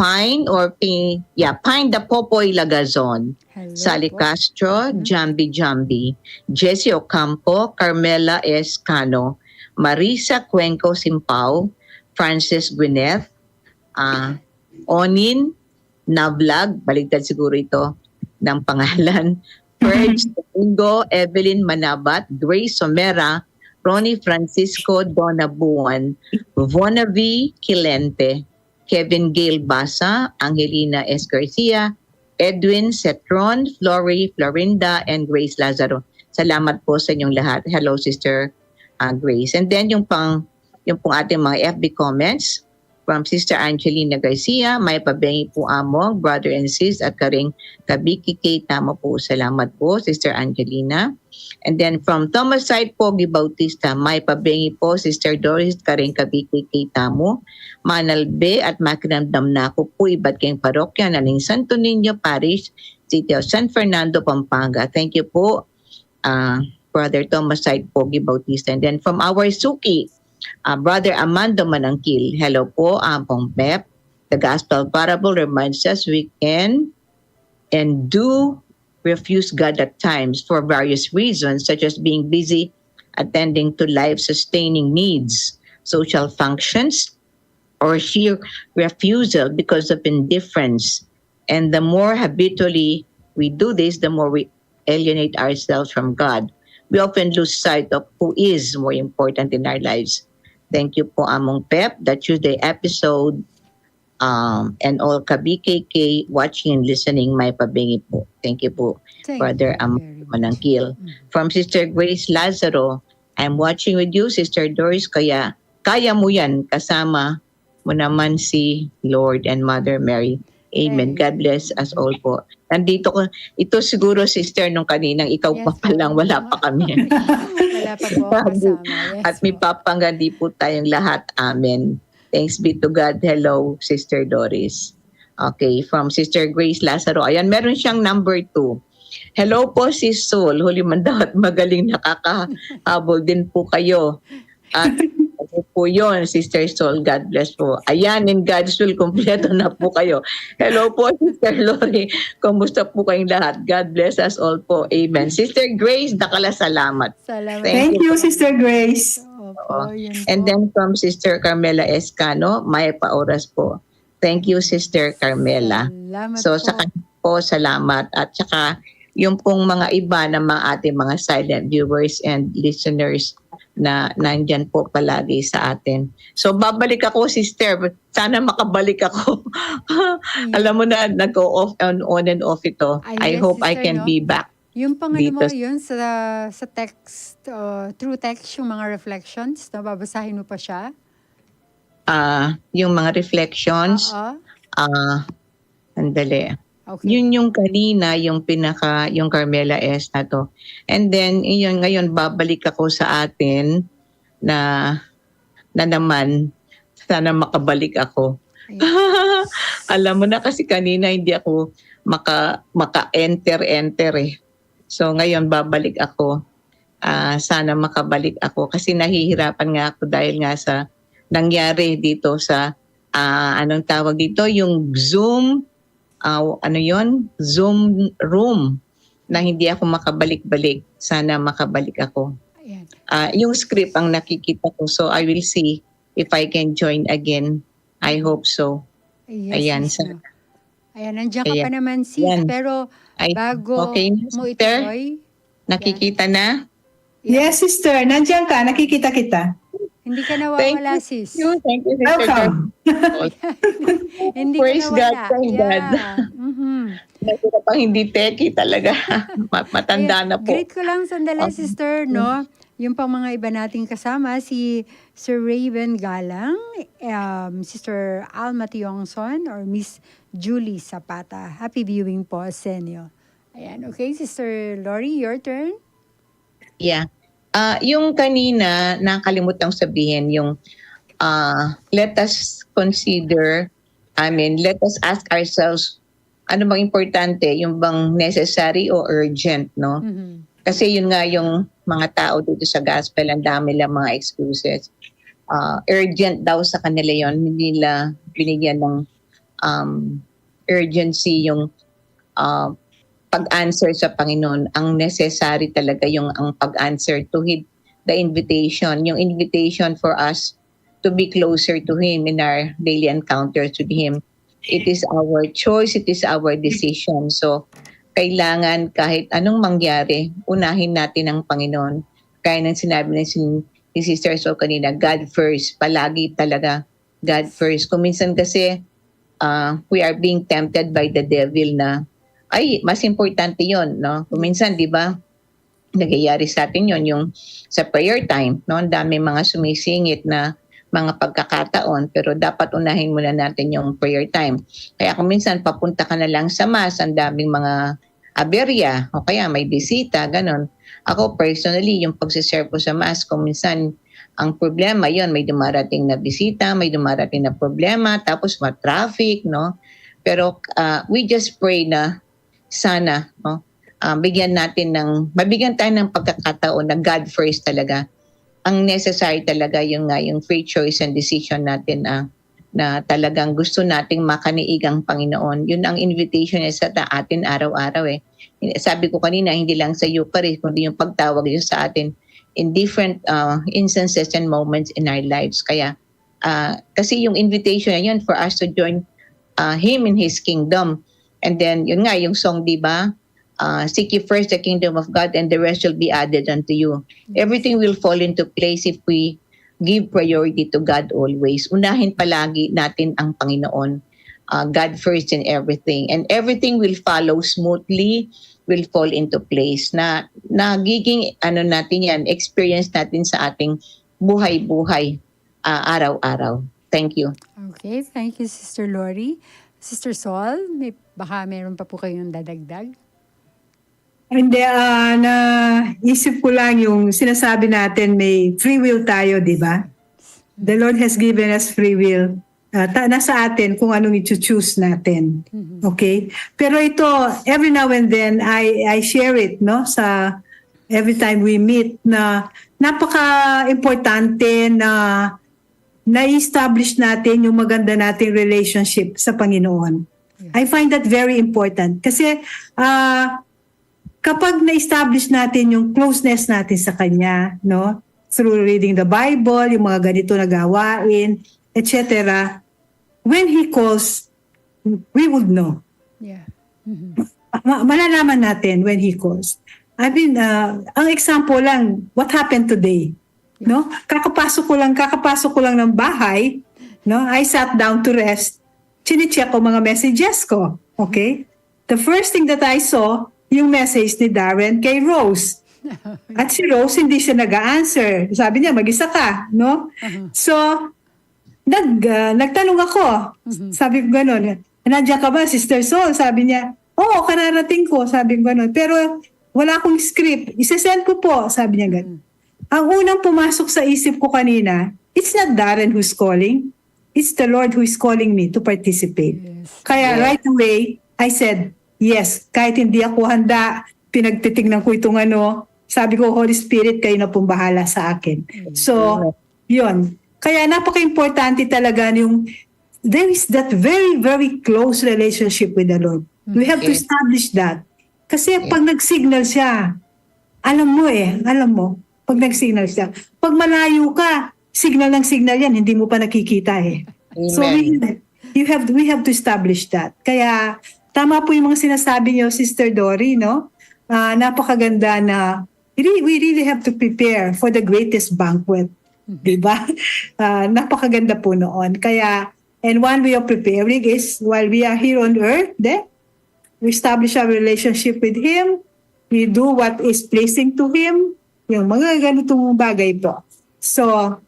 Pine the Popoy Lagazon, hello Sally po. Castro, Jambi Jambi, Jessie Ocampo, Carmela S. Cano, Marisa Cuenco Simpao, Francis Gwyneth, Onin Navlag, baligtad siguro ito ng pangalan, Ferg Domingo, Evelyn Manabat, Grace Somera, Ronnie Francisco Donna Buwan, Vonavi Kilente, Kevin Gale Basa, Angelina S. Garcia, Edwin Setron, Florinda, and Grace Lazaro. Salamat po sa inyong lahat. Hello, Sister Grace. And then yung pong ating mga FB comments from Sister Angelina Garcia, may pabengi po among, brother and sis, at karing kabiki kay tama po. Salamat po, Sister Angelina. And then from Thomas Side Pogi Bautista, may pabengi po, Sister Doris, karing kabiki kay tamo. Manalbe at makinamdam na ako po iba't kayong parokya na ng Santo Niño Parish, City of San Fernando, Pampanga. Thank you po, Brother Thomas Side Pogi Bautista. And then from our Suki, Brother Amando Manangkil, hello po, Ampong Pep. The Gospel Parable reminds us we can and do refuse God at times for various reasons, such as being busy attending to life-sustaining needs, social functions, or sheer refusal because of indifference. And the more habitually we do this, the more we alienate ourselves from God. We often lose sight of who is more important in our lives. Thank you po, Among Pep, that Tuesday episode, and all ka-BKK watching and listening, may pabingi po. Thank you po, Brother Among Manangkil. From Sister Grace Lazaro, I'm watching with you, Sister Doris, kaya mo yan, kasama mo naman si Lord and Mother Mary. Amen. God bless us all po. Nandito ko, ito siguro, Sister, nung kaninang ikaw pa lang, wala pa kami. Wala pa po ako kasama. Yes, At may papanggandi po tayong lahat. Amen. Thanks be to God. Hello, Sister Doris. Okay, from Sister Grace Lazaro. Ayan, meron siyang number 2. Hello po, Sis Sol. Huli man daw at magaling nakakahabol din po kayo. At ano po yun, Sister Sol. God bless po. Ayan, in God's will, kompleto na po kayo. Hello po, Sister Lori. Kumusta po kayong lahat? God bless us all po. Amen. Sister Grace, salamat. Salamat. Thank you, Sister Grace. Opo, yun po. And then from Sister Carmela Escano, may paoras po. Thank you, Sister Carmela. Salamat So po. sa kanya po, salamat. At saka yung pong mga iba na mga ating mga silent viewers and listeners na nandyan po palagi sa atin. So babalik ako, Sister. Sana makabalik ako. Alam mo na, nag-go on and off ito. Ay, I yes, hope I Sister, can no? be back. Yung pangano mo dito. yun sa text, through text, yung mga reflections, babasahin mo pa siya? Yung mga reflections, Oo. andali. Okay. Yun yung kanina, yung Carmela S na to. And then, yun, ngayon, babalik ako sa atin na naman, sana makabalik ako. Alam mo na kasi kanina hindi ako maka-enter eh. So ngayon, babalik ako. Sana makabalik ako kasi nahihirapan nga ako dahil nga sa nangyari dito sa, anong tawag dito, yung Zoom, Zoom room na hindi ako makabalik-balik. Sana makabalik ako. Ayan. Yung script ang nakikita ko. So I will see if I can join again. I hope so. Yes, Ayan. yes, no. Ayan, nandiyan ka Ayan. pa naman, sis. Ayan. Pero Ay, bago okay, mo sister? ituloy, Nakikita na? Yes, Sister. Nandiyan ka. Nakikita kita. hindi ka nawawala, sis. Thank you, Sister. Welcome. Hindi Praise ka God, nawala. thank God. Mhm. Nakita pang hindi teki talaga. Matanda na po. Great ko lang sandali, sister, no? Yung pang mga iba nating kasama, si Sir Raven Galang, Sister Alma Tiongson, or Miss Julie Zapata. Happy viewing po, Senyo. Ayan, okay, Sister Lori, your turn. Yeah. Yung kanina, nakalimutan sabihin, yung let us consider, let us ask ourselves, ano bang importante, yung bang necessary o urgent, no? Mhm. Kasi yun nga yung mga tao dito sa gospel, ang dami lang mga excuses. Urgent daw sa kanila yon, hindi nila binigyan ng urgency yung pag-answer sa Panginoon. Ang necessary talaga yung ang pag-answer to the invitation, yung invitation for us to be closer to Him in our daily encounters with Him. It is our choice, it is our decision. So, kailangan kahit anong mangyari, unahin natin ang Panginoon. Kaya nang sinabi ni Sister So kanina, God first. Palagi talaga, God first. Kung minsan kasi, we are being tempted by the devil na, ay, mas importante yon, no? Kung minsan, di ba, nagyayari sa atin yon, yung sa prayer time, no? Ang dami mga sumisingit na mga pagkakataon, pero dapat unahin muna natin yung prayer time. Kaya kung minsan papunta ka na lang sa mass, ang daming mga aberya, o kaya may bisita, ganon. Ako personally, yung pagsiserve ko sa mass, kung minsan ang problema yon, may dumarating na bisita, may dumarating na problema, tapos ma-traffic, no? Pero we just pray na sana, no? Mabigyan tayo ng pagkakataon na God first talaga. Ang necessary talaga yung free choice and decision natin na talagang gusto nating makaniig ang Panginoon. Yun ang invitation niya sa atin araw-araw eh. Sabi ko kanina, hindi lang sa Eucharist, kundi yung pagtawag niya sa atin in different instances and moments in our lives. Kaya, kasi yung invitation na yun for us to join Him in His kingdom. And then, yun nga, yung song, di ba? Seek ye first the kingdom of God and the rest will be added unto you. Everything will fall into place if we give priority to God always. Unahin palagi natin ang Panginoon. God first in everything. And everything will follow smoothly, will fall into place. Na nagiging, natin yan, experience natin sa ating buhay-buhay araw-araw. Thank you. Okay, thank you, Sister Lori. Sister Sol, baka meron pa po kayong dadagdag? Hindi, naisip ko lang yung sinasabi natin may free will tayo, di ba? The Lord has given us free will. Nasa atin kung anong i-choose natin. Okay? Pero ito, every now and then, I share it, no? Sa every time we meet na napaka-importante na-establish natin yung maganda nating relationship sa Panginoon. I find that very important. Kasi kapag na-establish natin yung closeness natin sa Kanya, no? Through reading the Bible, yung mga ganito na gawain, etc. When He calls, we would know. Yeah. Malalaman natin when He calls. I mean, ang example lang, what happened today? No? Kakapasok ko lang ng bahay, no? I sat down to rest. Chine-check ko mga messages ko. Okay? The first thing that I saw, yung message ni Darren kay Rose. At si Rose, hindi siya nag-a-answer. Sabi niya, mag-isa ka, no? So, nagtanong ako. Sabi ko gano'n, nandiyan ka ba, Sister Sol? Sabi niya, oo, kararating ko. Sabi ko gano'n. Pero wala akong script. Isesend ko po. Sabi niya gano'n. Ang unang pumasok sa isip ko kanina, it's not Darren who's calling. It's the Lord who is calling me to participate. Kaya right away, I said, yes, kahit hindi ako handa, pinagtitignan ko itong sabi ko, Holy Spirit, kayo na pong bahala sa akin. So, yun. Kaya napaka-importante talaga there is that very, very close relationship with the Lord. We have to establish that. Kasi pag nag-signal siya, alam mo, pag nag-signal siya, pag malayo ka, signal ng signal yan, hindi mo pa nakikita eh. Amen. So, we have to establish that. Kaya, tama po yung mga sinasabi niyo, Sister Dory, no? Napakaganda na we really have to prepare for the greatest banquet. Diba? Napakaganda po noon. Kaya, and one way of preparing is while we are here on earth, we establish our relationship with Him, we do what is pleasing to Him, yung mga ganitong bagay po. So,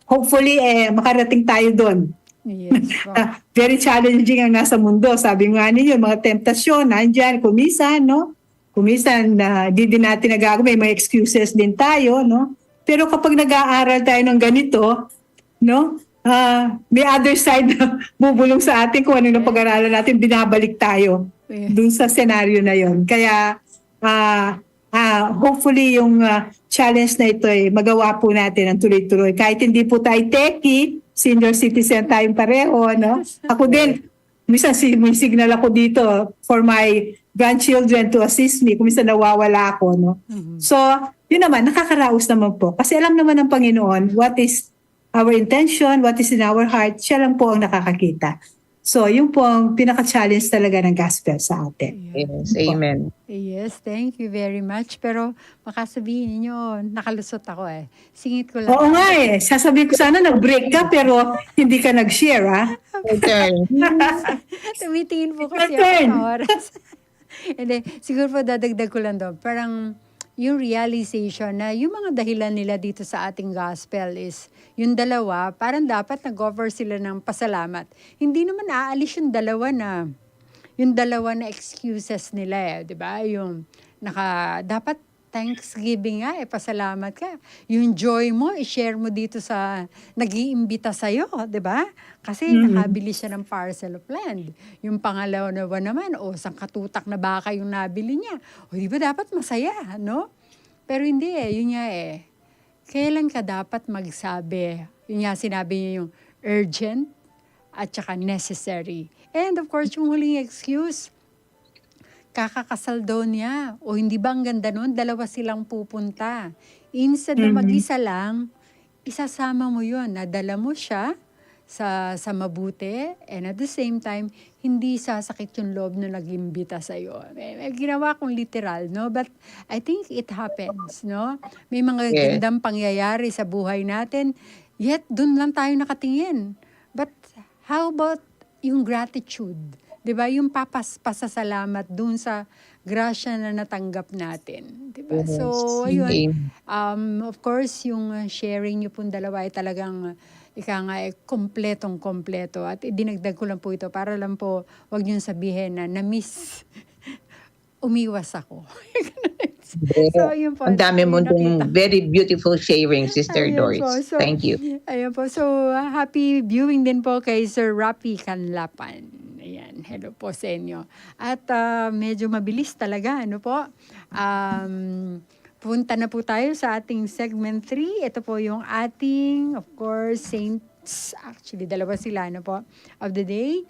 hopefully, makarating tayo doon. Yes. Wow. Very challenging ang nasa mundo. Sabi nga ninyo, mga temptasyon, nandyan, kumisan, no? Kumisan, di din natin nagagawa, may mga excuses din tayo, no? Pero kapag nag-aaral tayo ng ganito, no? May other side na bubulong sa atin kung anong napag-aralan natin, binabalik tayo dun sa senaryo na yon. Kaya, hopefully yung challenge na ito ay magawa po natin ang tuloy-tuloy. Kahit hindi po tayo techie, senior citizen tayong pareho, no? Ako din, minsan may signal ako dito for my grandchildren to assist me kung minsan nawawala ako, no? So, yun naman, nakakaraos naman po. Kasi alam naman ng Panginoon what is our intention, what is in our heart, siya lang po ang nakakakita. So, yun po ang pinaka-challenge talaga ng gospel sa atin. Yes, amen. Yes, thank you very much. Pero makasabihin ninyo, nakalusot ako eh. Singit ko lang. Oo nga eh. Sasabihin ko sana nag-break ka pero hindi ka nag-share, ha? Tumitingin po kasi Turn. ako ng oras. Hindi, siguro po dadagdag ko lang doon. Parang yung realization na yung mga dahilan nila dito sa ating gospel is yung dalawa, parang dapat nag-offer sila ng pasalamat. Hindi naman aalis yung dalawa na excuses nila eh, 'di ba? Yung dapat Thanksgiving nga pasalamat ka. Yung joy mo, i-share mo dito sa nag-iimbita sa'yo, 'di ba? Kasi nakabili siya ng parcel of land. Yung pangalawa naman, sangkatutak na baka yung nabili niya. O di ba dapat masaya, no? Pero hindi yun nga kailan ka dapat magsabi? Yun nga sinabi niya yung urgent at saka necessary. And of course, yung huling excuse, kakakasal daw niya. O hindi ba ang ganda nun? Dalawa silang pupunta. Instead na mag-isa lang, isasama mo yun. Nadala mo siya sa mabuti, and at the same time, hindi sasakit yung loob na nag-imbita sa'yo. Ginawa kong literal, no? But I think it happens, no? May mga gandang pangyayari sa buhay natin, yet dun lang tayo nakatingin. But how about yung gratitude? 'Di ba? Yung pasasalamat dun sa grasya na natanggap natin. 'Di ba? So, ayun. Of course, yung sharing niyo pong dalawa ay talagang kompletong-kompleto. At dinagdag ko lang po ito para lang po wag niyong sabihin na na-miss. Umiwas ako. So, ayun po. Ang dami mo dong very beautiful sharing, Sister Ayun Doris. po. So, Thank you. Ayun po. So, happy viewing din po kay Sir Rapi Canlapan. Ayan. Hello po sa inyo. At medyo mabilis talaga. Ano po? Punta na po tayo sa ating segment 3. Ito po yung ating, of course, saints. Actually, dalawa sila, ano po, of the day.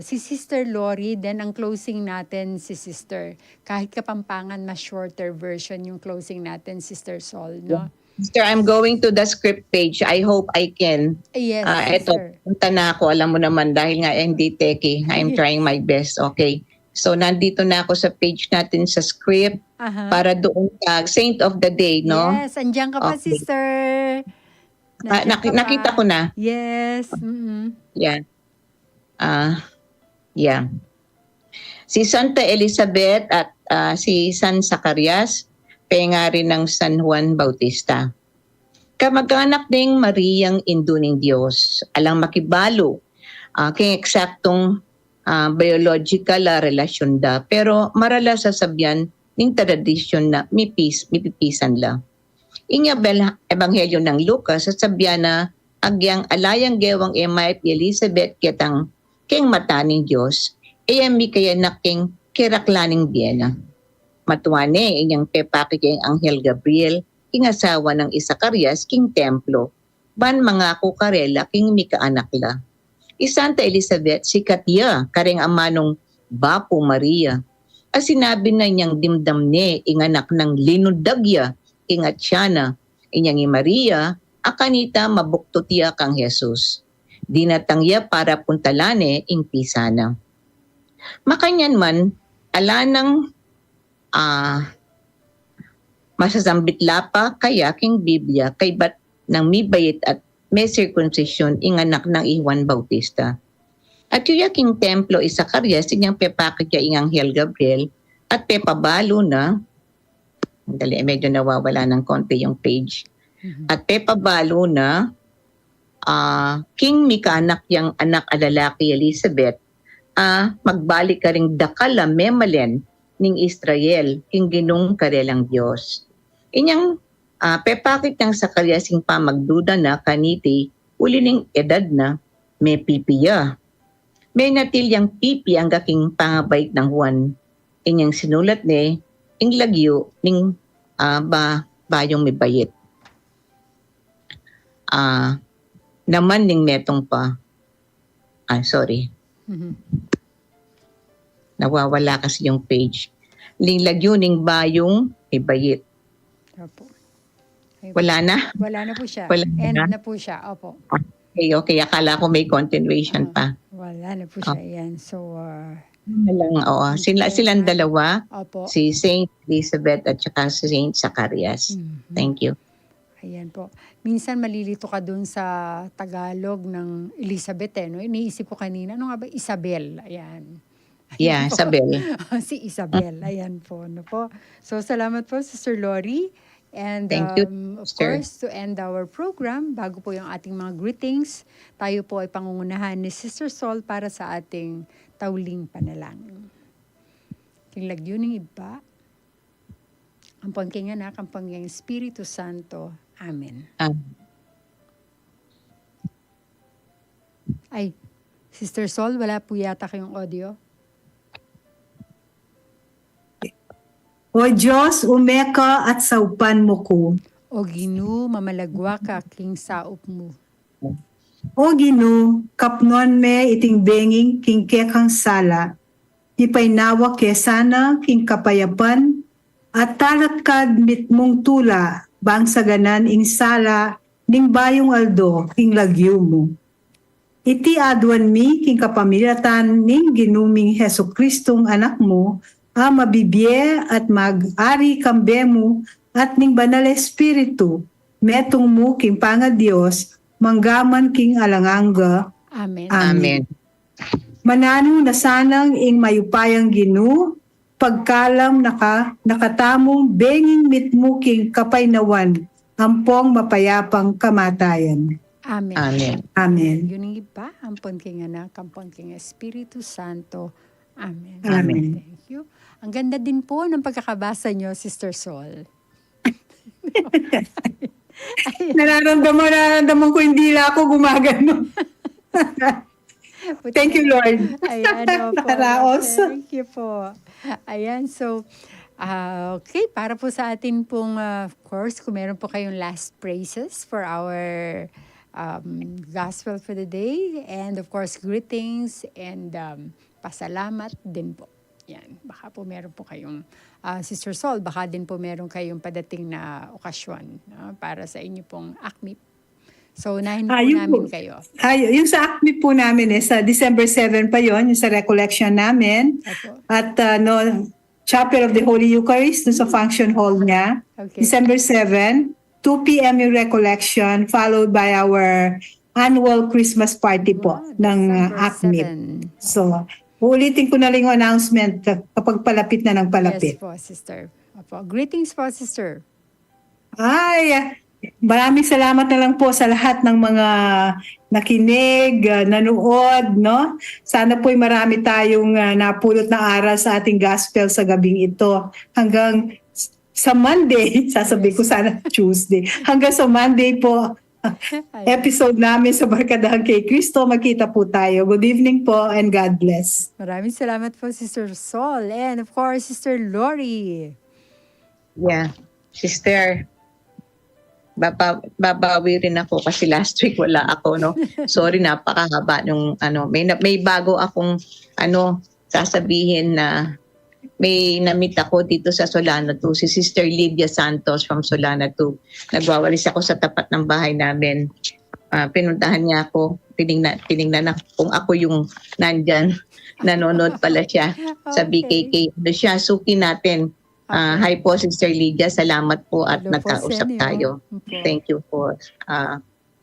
Si Sister Lori, then ang closing natin si Sister. Kahit Kapampangan, mas shorter version yung closing natin, Sister Sol, no? Sister, I'm going to the script page. I hope I can. Yes, Ito, Sister. punta na ako. Alam mo naman, dahil nga hindi techie, I'm trying my best. Okay. So, nandito na ako sa page natin sa script para doon sa Saint of the Day, no? Yes, andyan ka pa, Okay. Sister. Nandiyan ka pa. Nakita ko na. Yes. Yan. Yeah. Si Santa Elizabeth at si San Zacarias, penga rin ng San Juan Bautista. Kamag-anak ding Mariang Induning Diyos, alang makibalo, king eksaktong biological relasyon da, pero marala sa sabyan ning tradisyon na mipipisan la. Inya ebanghelyo ng Lucas sa sabyan na agyang alayang gewang emay Elizabeth kitang king mataning Diyos, mi kaya naking kiraklaning biyena. Matuwane inyang pepaki king Anghel Gabriel, king asawa ng Zacarias, king templo, ban mga kukarela king mikaanak la. Santa Elizabeth si Katya, kareng ama nung Bapo Maria. As sinabi na niyang dimdam ne, inganak ng linudagya, ingat siya na, inyang Maria, akanita mabuktutya kang Jesus. Dinatangya para puntalane, ing pisana. Makanyan man, ala ng masasambit lapa, kaya king Biblia, kay bat ng mibayit at may circumcision inganak ng Juan Bautista. At yung templo Zacarias, inyang pepakit niya ingang Anghel Gabriel, at pepabalo na, medyo nawawala ng konti yung page, at pepabalo na, king mikaanak yung anak alalaki Elizabeth, magbalik ka ring dakala memalen ning Israel, king ginung karelang Diyos. Inyang pepakit ng Zacarias ing pamagduda na kaniti, uli ning edad na, may pipiya. May natilyang pipi ang gaking pangabait ng Juan. Inyang sinulat ni, ing lagyo, ning bayong may bayit. Naman ning metong pa. Sorry. Nawawala kasi yung page. Linglagyo ning bayong may bayit. Opo. Wala na? Wala na po siya. Wala End na? na po siya. Opo. Okay. Akala ko may continuation pa. Wala na po siya. Yan. So, Silang dalawa, opo. si Saint Elizabeth at saka si Saint Zacharias. Thank you. Ayan po. Minsan malilito ka dun sa Tagalog ng Elizabeth no? Iniisip ko kanina, ano nga ba? Isabel. Ayan. Yeah, po. Isabel. Si Isabel. Ayan po. No po. So, salamat po, Sister Lori. And Thank you, of Sister. course, to end our program, bago po yung ating mga greetings, tayo po ay pangungunahan ni Sister Sol para sa ating tauling panalangin. Kinglagyo ng iba, ang pangkinganak, ang pangyang Espiritu Santo. Amen. Ay, Sister Sol, wala po yata kayong audio? O Diyos, umeka at saupan mo ko. O Ginu, mamalagwa ka king saup mo. O Ginu, kapnon me iting benging king kekang sala. Ipaynawa kesana king kapayapan at talatkad mitmong tula bang saganan ing sala ning bayong aldo king lagyo mo. Iti adwan mi king kapamilatan ning ginuming Heso Kristong anak mo a mabibye at mag-ari kambemo at ning banal espiritu metong mo king panga Dios manggaman king alanganga. Amen. Amen. Manano na sanang ing mayupayang Ginu pagkalam nakatamong benging mitmuking kapaynawan ampong mapayapang kamatayan. Amen. Amen. Amen. Yun ang iba, ang pangkinganak, ang pangking Espiritu Santo. Amen. Amen. Thank you. Ang ganda din po ng pagkakabasa nyo, Sister Sol. Nararamdaman ko hindi lang ako gumagano. Thank you, Lord. Ayan, opo. Raos. Thank you po. Ayan, so, okay, para po sa atin pong, of course, kung meron po kayong last praises for our gospel for the day, and of course, greetings and pasalamat din po. Yan, baka po meron po kayong, Sister Sol, baka din po meron kayong padating na okasyon para sa inyo pong ACMIP. So, unahin po namin kayo. Yung sa ACMI po namin sa December 7 pa yon, yung sa recollection namin. Opo. At Chapel of the Holy Eucharist, dun sa function hall niya. Okay. December 7, 2 p.m. yung recollection, followed by our annual Christmas party po ng ACMI. 7. So, uulitin ko na lang yung announcement kapag palapit na ng palapit. Yes po, Sister. Opo. Greetings po, Sister. Ay, maraming salamat na lang po sa lahat ng mga nakinig, nanood, no? Sana po'y marami tayong napulot na aral sa ating gospel sa gabing ito. Hanggang sa Monday, sasabihin ko sana Tuesday, hanggang sa Monday po, episode namin sa Barkadahan kay Kristo, magkita po tayo. Good evening po and God bless. Maraming salamat po, Sister Sol. And of course, Sister Lori. Yeah. Sister, babawi rin ako kasi last week wala ako, no? Sorry, napakahaba nung may bago akong sasabihin na may namit ako dito sa Solana 2, si Sister Lydia Santos from Solana 2. Nagwawalis ako sa tapat ng bahay namin. Pinuntahan niya ako, tinignan na kung ako yung nandyan. Nanonood pala siya sa BKK. Siya, suki natin. Hi po, Sister Lydia. Salamat po at Hello po, nagkausap Senyo. tayo. Okay. Thank you for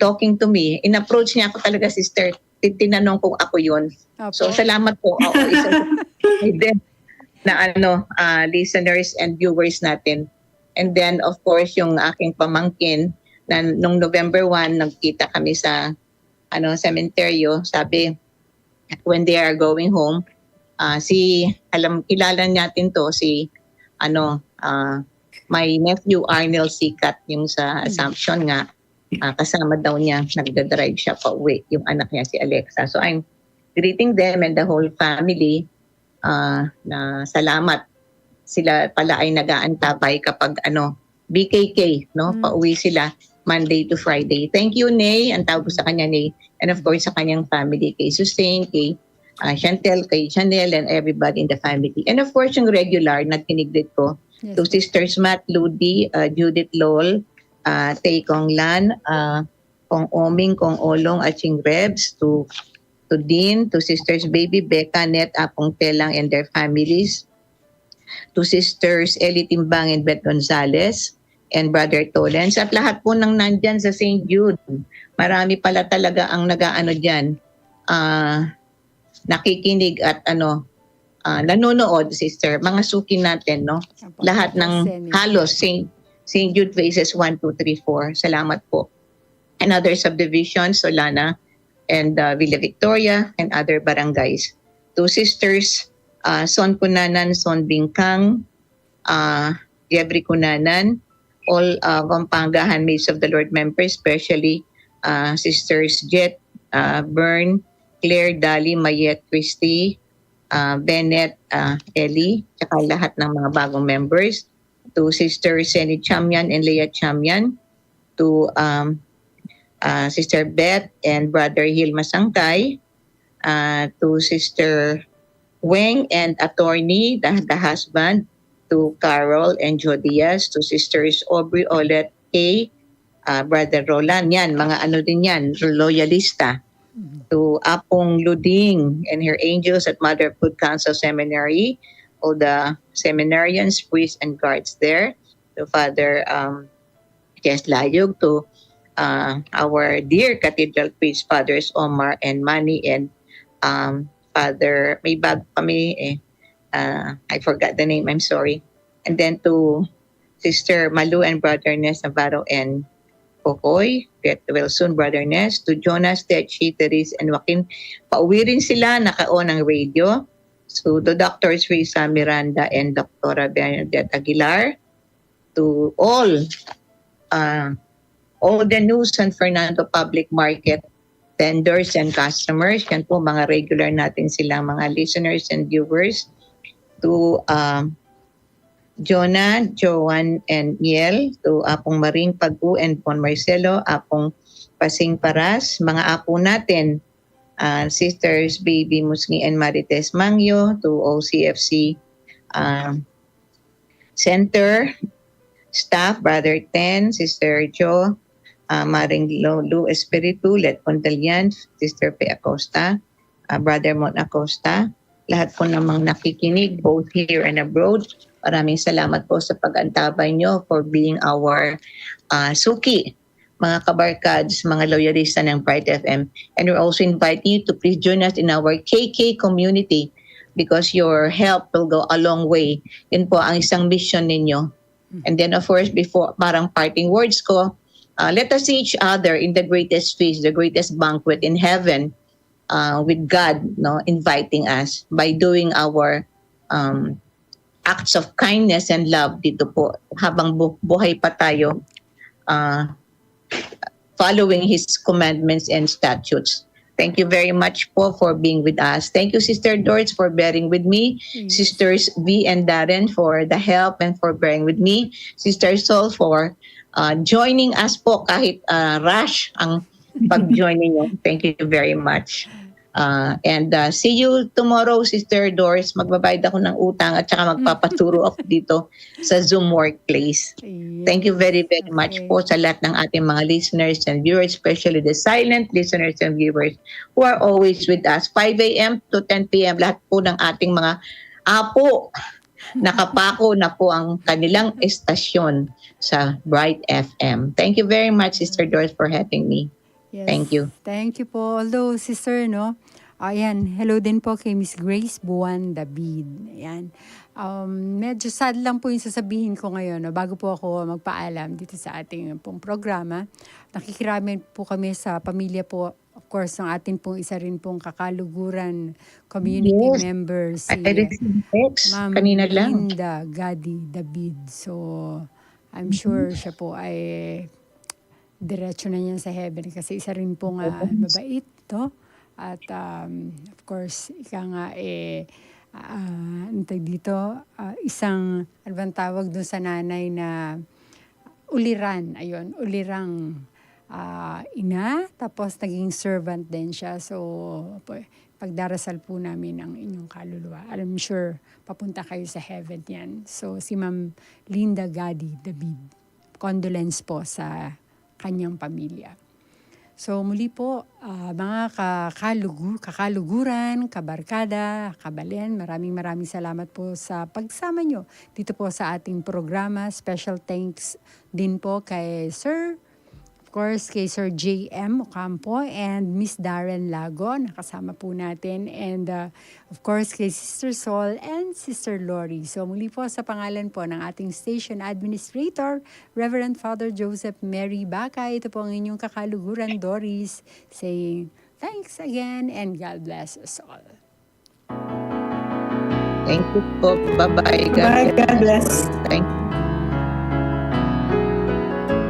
talking to me. In-approach niya ako talaga, Sister. Tinanong kung ako yun. Opo. So, salamat po. Oo, isa na listeners and viewers natin. And then, of course, yung aking pamangkin, na nung November 1, nagkita kami sa cementerio. Sabi, when they are going home, kilala natin to, my nephew Arnel Sikat, yung sa Assumption nga, kasama daw niya, nagdadrive siya pa uwi, yung anak niya si Alexa. So I'm greeting them and the whole family na salamat. Sila pala ay nag-aantabay kapag BKK, no? Pauwi sila Monday to Friday. Thank you, Nay. Ang tawag ko sa kanya, Nay. And of course, sa kanyang family, kay Sustain, kay Chantel, kay Chanel, and everybody in the family. And of course, yung regular na tiniglit ko, to Sisters Matt, Ludi, Judith Lol, Tay Kong Lan, Kong Oming, Kong Olong, at Ching Rebs, to Dean, to Sisters Baby, Becca, Net, Apong Telang, and their families, to Sisters Ellie Timbang and Beth Gonzalez, and Brother Tolens, at lahat po ng nandyan sa St. Jude. Marami pala talaga ang nag-aano dyan, nakikinig at nanonood, sister. Mga suki natin, no? Lahat ng halos St. Jude Phases 1, 2, 3, 4. Salamat po. And other subdivisions, Solana and Villa Victoria and other barangays. To Sisters Son Kunanan, Son Bingkang, Jebri Kunanan, all Pampangahan Maids of the Lord members, especially Sisters Jet, Bern, Claire, Dali, Mayet, Christy, Bennett, Ellie, tsaka lahat ng mga bagong members. To Sisters Senny Chamian and Leah Chamian, to Sister Beth and Brother Hilma Sangkay, to Sister Weng and Attorney, the husband, to Carol and Joe Diaz, to Sisters Aubrey, Olet, Kay, Brother Roland, yan, mga ano din yan, loyalista. To Apong Luding and her angels at Motherhood Council Seminary, all the seminarians, priests, and guards there. To Father Jess Layog, to our dear Cathedral Priest, Fathers Omar and Manny, and Father, may bag kami I forgot the name, I'm sorry. And then to Sister Malu and Brother Nes Navarro and Pokoy, get well soon, Brother Nes, to Jonas, Techi, Therese, and Joaquin. Pauwi rin sila, naka-on ang radio. So, the Doctors Risa Miranda and Dr. Bernadette Aguilar. To all the new San Fernando Public Market vendors and customers. Yan po, mga regular natin silang mga listeners and viewers. To Jonah, Joan, and Miel, to Apong Maring Pagbu and Pon Marcelo, Apong Pasing Paras, mga apo natin, Sisters Baby Musngi and Marites Mangyo, to OCFC Center staff, Brother Ten, Sister Jo, Maring Lu Espiritu, Let Contalian, Sister Pe Acosta, Brother Mon Acosta, lahat po namang nakikinig both here and abroad. Maraming salamat po sa pag-antabay nyo for being our suki, mga kabarkads, mga loyalista ng Bright FM. And we're also inviting you to please join us in our KK community because your help will go a long way. Yun po ang isang mission ninyo. And then of course, before parang parting words ko, let us see each other in the greatest feast, the greatest banquet in heaven, with God, no, inviting us by doing our acts of kindness and love dito po habang buhay pa tayo, following His commandments and statutes. Thank you very much po for being with us. Thank you, Sister Doris, for bearing with me. Sisters V and Darren for the help and for bearing with me. Sister Sol for joining us po kahit rush ang pag-join ninyo. Thank you very much. And see you tomorrow, Sister Doris. Magbabayad ako ng utang at saka magpapaturo ako dito sa Zoom workplace. Thank you very, very much po sa lahat ng ating mga listeners and viewers, especially the silent listeners and viewers who are always with us. 5 a.m. to 10 p.m. Lahat po ng ating mga apo, nakapako na po ang kanilang estasyon sa Bright FM. Thank you very much, Sister Doris, for having me. Yes. Thank you. Thank you po. Although, sister, no? Ayan, hello din po kay Miss Grace Buwan David. Ayan. Medyo sad lang po yung sasabihin ko ngayon, no? Bago po ako magpaalam dito sa ating pong programa. Nakikiramen po kami sa pamilya po, of course, ng ating pong isa rin pong kakaluguran community member, si Ma'am kanina lang. Linda Gadi David. So, I'm sure siya po ay diretso na niyan sa heaven kasi isa rin pong mabait to. At of course, ika nga dito, isang ano bang tawag doon sa nanay na uliran, ayun, ulirang ina, tapos naging servant din siya. So, pagdarasal po namin ang inyong kaluluwa. I'm sure papunta kayo sa heaven yan. So, si Ma'am Linda Gadi David, condolence po sa kanyang pamilya. So, muli po, mga kakaluguran, kabarkada, kabalen, maraming salamat po sa pagsama nyo dito po sa ating programa. Special thanks din po kay kay Sir J.M. Ocampo and Miss Darren Lago, nakasama po natin. And of course, kay Sister Sol and Sister Lori. So muli po sa pangalan po ng ating station administrator, Reverend Father Joseph Mary Bacay, ito po ang inyong kakaluguran, Doris, saying thanks again and God bless us all. Thank you po. Bye-bye. Bye, God bless. Thank you.